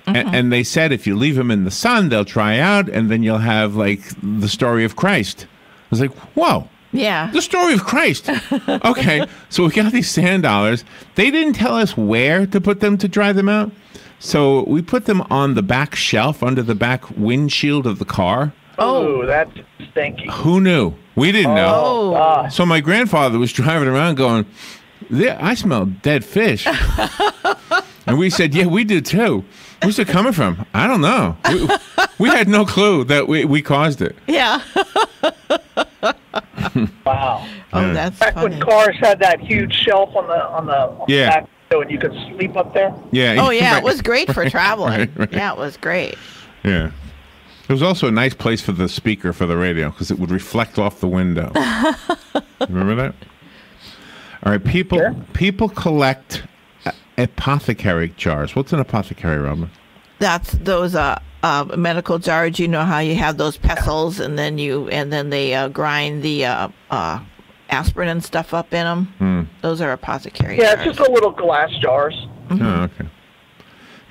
And they said if you leave them in the sun, they'll dry out, and then you'll have, like, the story of Christ. I was like, whoa. Yeah. The story of Christ. Okay, so we got these sand dollars. They didn't tell us where to put them to dry them out. So we put them on the back shelf under the back windshield of the car. Oh, that's stinky. Who knew? We didn't know. Oh. So my grandfather was driving around going, I smell dead fish. And we said, yeah, we do too. Where's it coming from? I don't know. We had no clue that we caused it. Yeah. Wow. Oh, that's back funny. when cars had that huge shelf on the Yeah. back window and you could sleep up there. Yeah. Oh, yeah, Right. it was great for traveling. Right. Yeah, it was great. Yeah. It was also a nice place for the speaker for the radio because it would reflect off the window. Remember that? All right, people collect apothecary jars. What's an apothecary, Robin? That's those medical jars. You know how you have those pestles, and then they grind the aspirin and stuff up in them. Those are apothecary Yeah, jars. it's just a little glass jars. Oh, okay.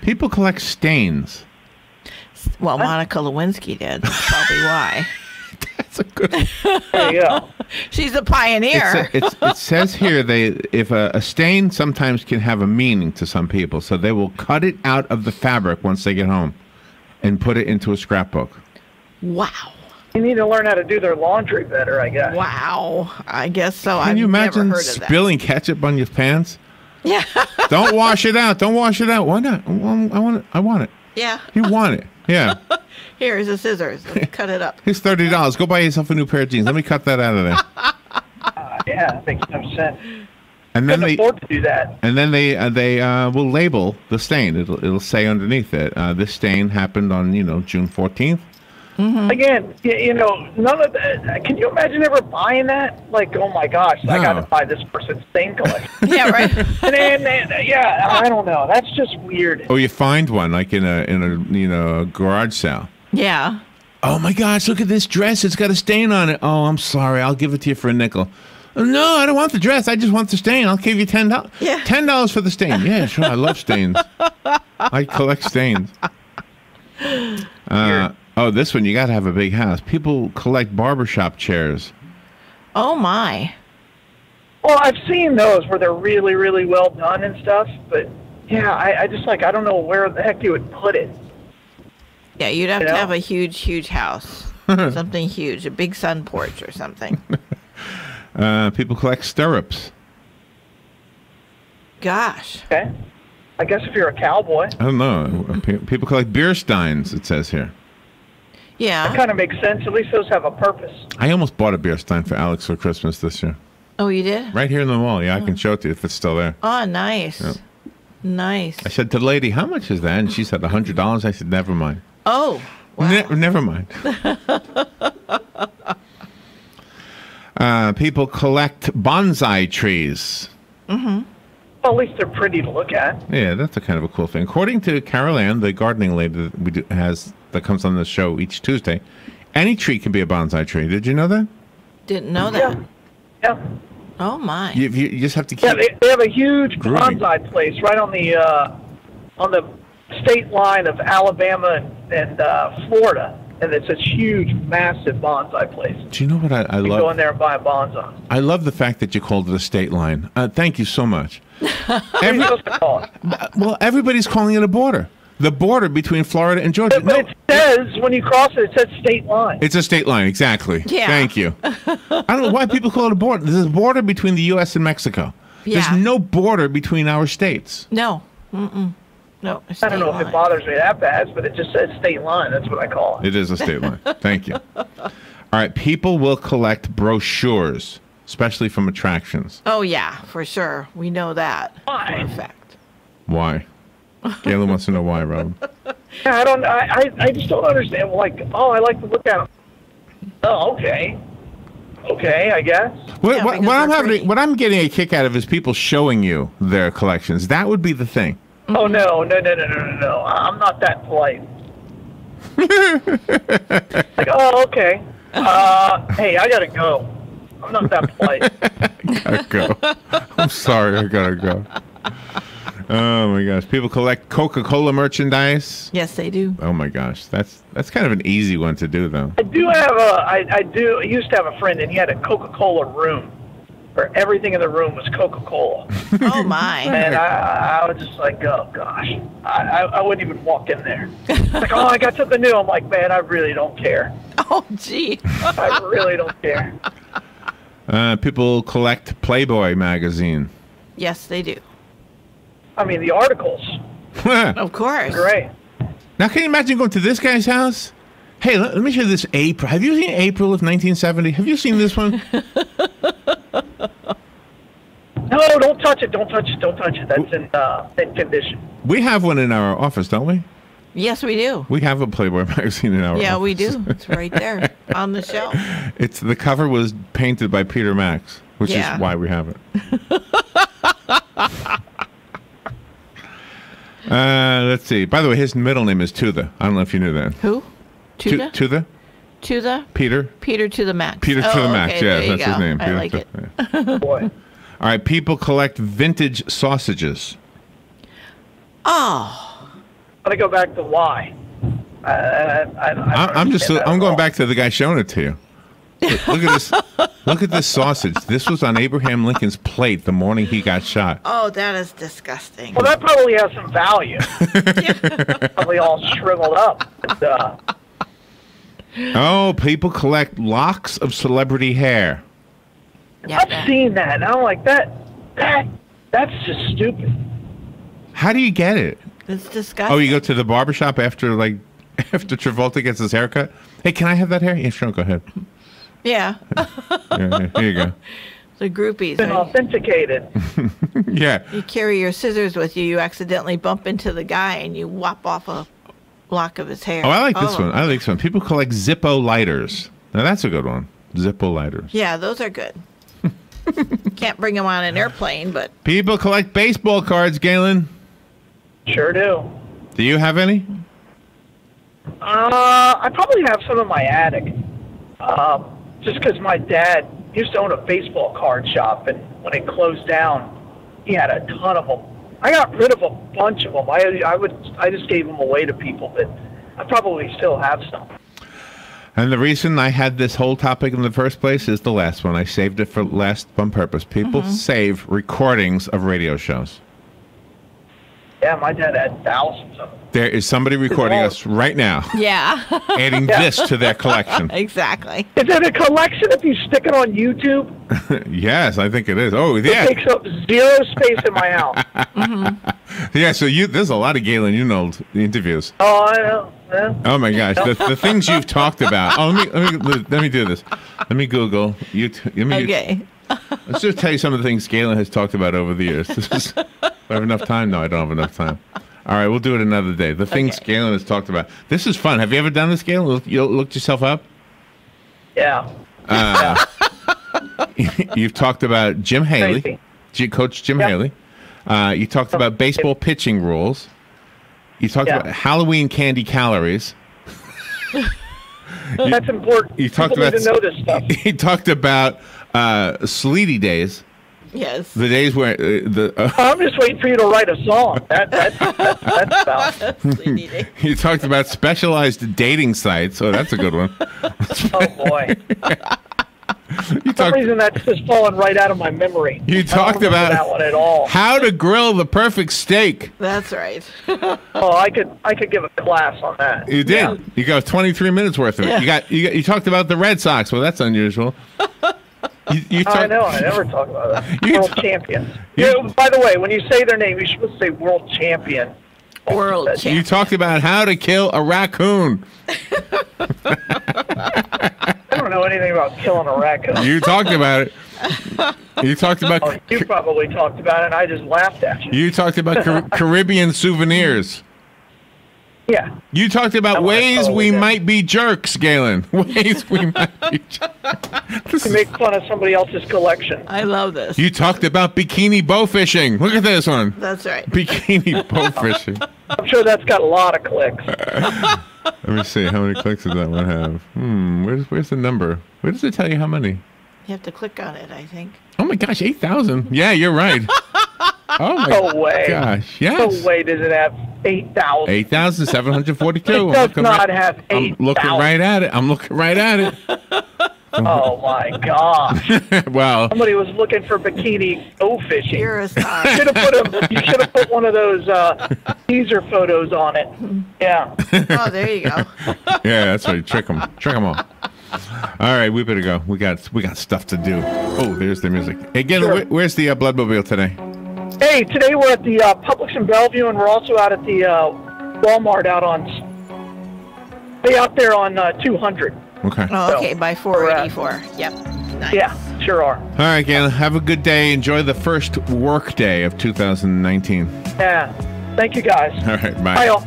People collect stains. Well, Monica Lewinsky did. That's probably why. That's a good one. There you go. She's a pioneer. It says here if a stain sometimes can have a meaning to some people, so they will cut it out of the fabric once they get home and put it into a scrapbook. Wow. You need to learn how to do their laundry better, I guess. Wow. I guess so. Can you imagine never heard of that. spilling ketchup on your pants? Yeah. Don't wash it out. Don't wash it out. Why not? I want it. I want it. Yeah. You want it. Yeah. Here's the scissors. Let's cut it up. Here's $30. Go buy yourself a new pair of jeans. Let me cut that out of there. Yeah, that makes no sense. And then Couldn't afford to do that. And then they will label the stain. It'll say underneath it, this stain happened on June 14th. Mm-hmm. Again, none of that. Can you imagine ever buying that? Like, oh my gosh, I got to buy this person's stain collection. Yeah, right. and yeah, I don't know. That's just weird. Oh, you find one like in a garage sale. Yeah. Oh my gosh, look at this dress. It's got a stain on it. Oh, I'm sorry. I'll give it to you for a nickel. No, I don't want the dress. I just want the stain. I'll give you $10. Yeah. $10 for the stain. Yeah, sure. I love stains. I collect stains. This one, you got to have a big house. People collect barbershop chairs. Oh, my. Well, I've seen those where they're really, really well done and stuff, but yeah, I just I don't know where the heck you would put it. Yeah, you'd have to have a huge, huge house. Something huge, a big sun porch or something. People collect stirrups. Gosh. Okay. I guess if you're a cowboy. I don't know. People collect beer steins, it says here. Yeah. That kind of makes sense. At least those have a purpose. I almost bought a beer stein for Alex for Christmas this year. Oh, you did? Right here in the mall. Yeah, I can show it to you if it's still there. Oh, nice. Yeah. Nice. I said to the lady, how much is that? And she said $100. I said, never mind. Oh, wow. Never mind. People collect bonsai trees. Mm-hmm. Well, at least they're pretty to look at. Yeah, that's a kind of a cool thing. According to Carol Ann, the gardening lady that comes on the show each Tuesday, any tree can be a bonsai tree. Did you know that? Didn't know that. Yeah. Oh my! You just have to keep. Yeah, they have a huge grooming. bonsai place right on the state line of Alabama and Florida, and it's a huge, massive bonsai place. Do you know what I You love? go in there and buy a bonsai. I love the fact that you called it a state line. Thank you so much. Well, everybody's calling it a border. The border between Florida and Georgia. But it says, when you cross it, it says state line. It's a state line, exactly. Yeah. Thank you. I don't know why people call it a border. There's a border between the U.S. and Mexico. Yeah. There's no border between our states. No. Mm-mm. No. I don't know if it bothers me that bad, but it just says state line. That's what I call it. It is a state line. Thank you. All right, people will collect brochures, especially from attractions. Oh yeah, for sure. We know that. Why? For a fact. Why? Galen wants to know why, Rob. Yeah, I just don't understand. Like, oh, I like to look at them. Oh, okay. Okay, I guess. What I'm getting a kick out of is people showing you their collections. That would be the thing. Oh, no. I'm not that polite. Like, oh, okay. Hey, I gotta go. I'm not that polite. Gotta go. I'm sorry, I gotta go. Oh my gosh. People collect Coca-Cola merchandise. Yes, they do. Oh my gosh. That's kind of an easy one to do though. I do have I used to have a friend, and he had a Coca-Cola room where everything in the room was Coca-Cola. Oh my! And I was just like, oh gosh, I wouldn't even walk in there. Like, oh, I got something new. I'm like, man, I really don't care. Oh gee. I really don't care. People collect Playboy magazine. Yes, they do. I mean, the articles. Of course. Great. Now, can you imagine going to this guy's house? Hey, let me show you this April. Have you seen April of 1970? Have you seen this one? No, don't touch it. Don't touch it. Don't touch it. That's in condition. We have one in our office, don't we? Yes, we do. We have a Playboy magazine in our office. Yeah, we do. It's right there on the shelf. It's the cover was painted by Peter Max, which is why we have it. Let's see. By the way, his middle name is Tutha. I don't know if you knew that. Who? Tutha? Tutha? Tutha? Peter? Peter to the max. Peter to the max. Okay, Yeah, there you that's his go. name. I Peter like it. Yeah. Boy. All right. People collect vintage sausages. Oh. I'm gonna go back to why. I'm going back to the guy showing it to you. Look at this. Look at this sausage. This was on Abraham Lincoln's plate the morning he got shot. Oh, that is disgusting. Well, that probably has some value. Probably all shriveled up. But, Oh, people collect locks of celebrity hair. I've seen that, and I'm like, that's just stupid. How do you get it? It's disgusting. Oh, you go to the barbershop after Travolta gets his haircut? Hey, can I have that hair? Yeah, sure, go ahead. Yeah. Yeah, here you go. The groupies. It's been authenticated. Yeah. You carry your scissors with you. You accidentally bump into the guy, and you whop off a lock of his hair. Oh, I like this one. I like this one. People collect Zippo lighters. Now, that's a good one. Zippo lighters. Yeah, those are good. Can't bring them on an airplane, but People collect baseball cards, Galen. Sure do. Do you have any? I probably have some in my attic. Just because my dad used to own a baseball card shop, and when it closed down, he had a ton of them. I got rid of a bunch of them. I just gave them away to people, but I probably still have some. And the reason I had this whole topic in the first place is the last one. I saved it for last on purpose. People save recordings of radio shows. Yeah, my dad had thousands of them. There is somebody recording us right now, yeah. adding this to their collection. Exactly. Is it a collection if you stick it on YouTube? Yes, I think it is. Oh, yeah. It takes up zero space in my house. Yeah, so there's a lot of Galen interviews. Oh, I know. Yeah. Oh my gosh, the things you've talked about. Oh, let me do this. Let me Google YouTube. Okay. Let's just tell you some of the things Galen has talked about over the years. Do I have enough time? No, I don't have enough time. All right, we'll do it another day. The things Galen has talked about. This is fun. Have you ever done this, Galen? You looked yourself up? Yeah. You've talked about Jim Haley, Coach Jim Haley. You talked about baseball pitching rules. You talked about Halloween candy calories. That's important. You talked People about need to know this stuff. He talked about sleety days. Yes. The days where I'm just waiting for you to write a song. That's about. You talked about specialized dating sites. Oh, that's a good one. Oh boy. For some reason, that's just falling right out of my memory. You talked I don't remember about that one at all. how to grill the perfect steak. That's right. Oh, I could give a class on that. You did. Yeah. You got 23 minutes worth of it. Yeah. You talked about the Red Sox. Well, that's unusual. I know. I never talk about that. World champions. By the way, when you say their name, you should say world champion. World champion. You talked about how to kill a raccoon. I don't know anything about killing a raccoon. You talked about it. You talked about. Oh, you probably talked about it, and I just laughed at you. You talked about Caribbean souvenirs. Yeah. You talked about ways we might be jerks, Galen. Ways we might be jerks. To make fun of somebody else's collection. I love this. You talked about bikini bow fishing. Look at this one. That's right. Bikini bow fishing. I'm sure that's got a lot of clicks. Let me see. How many clicks does that one have? Where's the number? Where does it tell you how many? You have to click on it, I think. Oh my gosh, 8,000. Yeah, you're right. Oh my No way. gosh, yes. No way does it have 8,000. 8,000,742. It does not have 8,000. I'm looking right at it. I'm looking right at it. Oh my gosh. Well, somebody was looking for bikini bow fishing. You're a star. You should have put one of those teaser photos on it. Yeah. Oh, there you go. Yeah, that's right. Trick them all. All right, we better go. We got stuff to do. Oh, there's the music. Hey, again, Sure. where's the Bloodmobile today? Hey, today we're at the Publix in Bellevue, and we're also out at the Walmart out there on 200. Okay. Oh, okay, by 484. Yep. Nice. Yeah, sure are. All right, Galen. Have a good day. Enjoy the first work day of 2019. Yeah. Thank you, guys. All right, bye. Bye, all.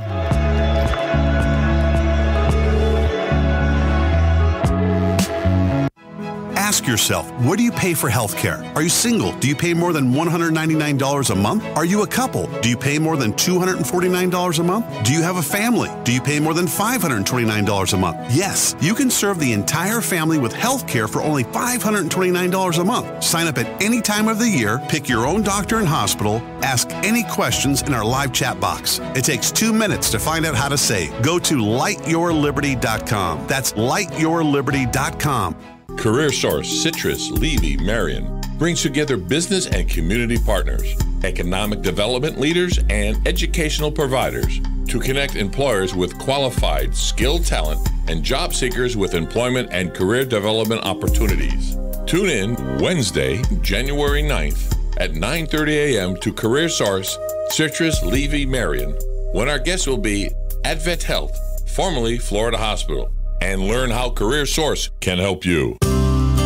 Ask yourself, what do you pay for health care? Are you single? Do you pay more than $199 a month? Are you a couple? Do you pay more than $249 a month? Do you have a family? Do you pay more than $529 a month? Yes, you can serve the entire family with health care for only $529 a month. Sign up at any time of the year, pick your own doctor and hospital, ask any questions in our live chat box. It takes 2 minutes to find out how to save. Go to lightyourliberty.com. That's lightyourliberty.com. Career Source, Citrus, Levy, Marion brings together business and community partners, economic development leaders, and educational providers to connect employers with qualified, skilled talent and job seekers with employment and career development opportunities. Tune in Wednesday, January 9th at 9:30 a.m. to Career Source, Citrus, Levy, Marion, when our guest will be Advent Health, formerly Florida Hospital, and learn how Career Source can help you.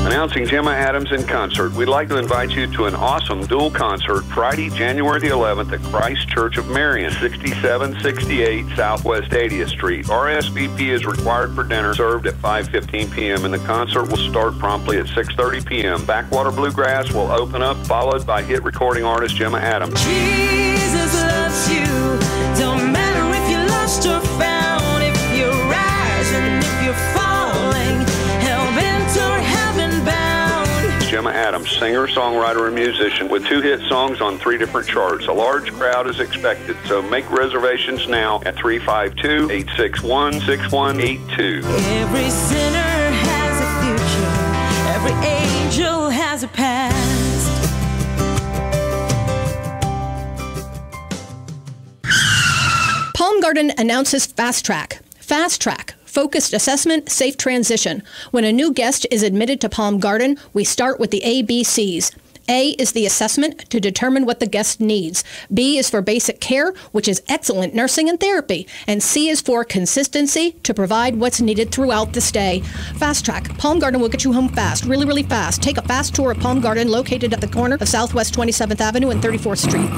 Announcing Gemma Adams in concert, we'd like to invite you to an awesome dual concert Friday, January the 11th at Christ Church of Marion, 6768 Southwest 80th Street. RSVP is required for dinner, served at 5:15 p.m., and the concert will start promptly at 6:30 p.m. Backwater Bluegrass will open up, followed by hit recording artist Gemma Adams. Jesus loves you. Don't matter if you're lost or found, if you're rising, if you're falling, hell-bent or heaven-bound. Gemma Adams, singer, songwriter, and musician with 2 hit songs on 3 different charts. A large crowd is expected, so make reservations now at 352-861-6182. Every sinner has a future. Every angel has a past. Palm Garden announces Fast Track. Fast Track. Focused assessment, safe transition. When a new guest is admitted to Palm Garden, we start with the ABCs. A is the assessment to determine what the guest needs. B is for basic care, which is excellent nursing and therapy. And C is for consistency to provide what's needed throughout the stay. Fast Track. Palm Garden will get you home fast, really, really fast. Take a fast tour of Palm Garden, located at the corner of Southwest 27th Avenue and 34th Street.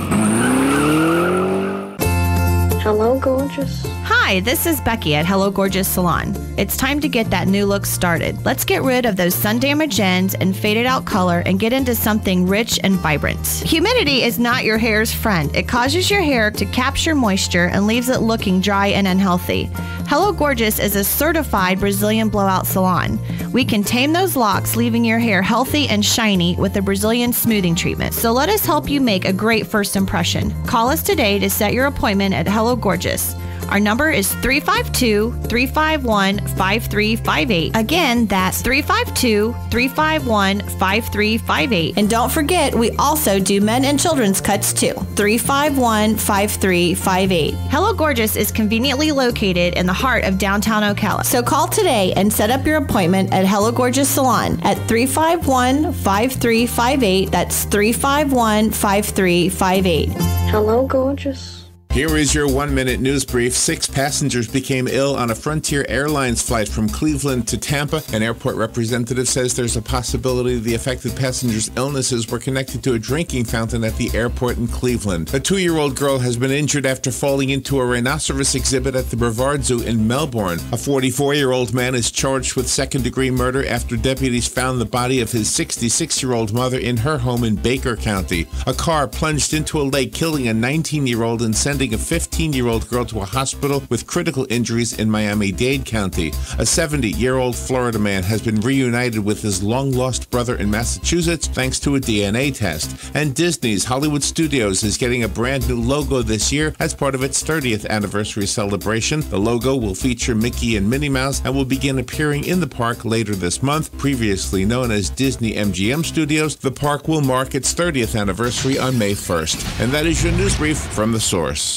Hello, gorgeous. Hi, this is Becky at Hello Gorgeous Salon. It's time to get that new look started. Let's get rid of those sun-damaged ends and faded out color and get into something rich and vibrant. Humidity is not your hair's friend. It causes your hair to capture moisture and leaves it looking dry and unhealthy. Hello Gorgeous is a certified Brazilian blowout salon. We can tame those locks, leaving your hair healthy and shiny with a Brazilian smoothing treatment. So let us help you make a great first impression. Call us today to set your appointment at Hello Gorgeous. Our number is 352-351-5358. Again, that's 352-351-5358. And don't forget, we also do men and children's cuts too. 351-5358. Hello Gorgeous is conveniently located in the heart of downtown Ocala. So call today and set up your appointment at Hello Gorgeous Salon at 351-5358. That's 351-5358. Hello, gorgeous. Here is your 1-minute news brief. 6 passengers became ill on a Frontier Airlines flight from Cleveland to Tampa. An airport representative says there's a possibility the affected passengers' illnesses were connected to a drinking fountain at the airport in Cleveland. A 2-year-old girl has been injured after falling into a rhinoceros exhibit at the Brevard Zoo in Melbourne. A 44-year-old man is charged with second-degree murder after deputies found the body of his 66-year-old mother in her home in Baker County. A car plunged into a lake, killing a 19-year-old and sending a 15-year-old girl to a hospital with critical injuries in Miami-Dade County. A 70-year-old Florida man has been reunited with his long-lost brother in Massachusetts thanks to a DNA test. And Disney's Hollywood Studios is getting a brand new logo this year as part of its 30th anniversary celebration. The logo will feature Mickey and Minnie Mouse and will begin appearing in the park later this month. Previously known as Disney MGM Studios, the park will mark its 30th anniversary on May 1st. And that is your news brief from The Source.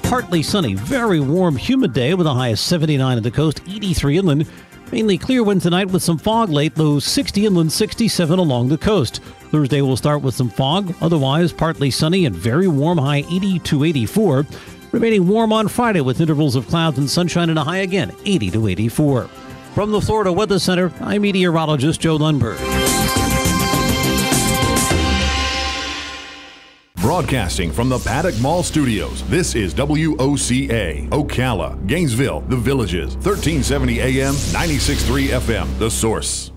Partly sunny, very warm, humid day with a high of 79 on the coast, 83 inland. Mainly clear wind tonight with some fog late, lows 60 inland, 67 along the coast. Thursday will start with some fog, otherwise partly sunny and very warm, high 80 to 84. Remaining warm on Friday with intervals of clouds and sunshine and a high again, 80 to 84. From the Florida Weather Center, I'm meteorologist Joe Lundberg. Broadcasting from the Paddock Mall Studios, this is WOCA, Ocala, Gainesville, The Villages, 1370 AM, 96.3 FM, The Source.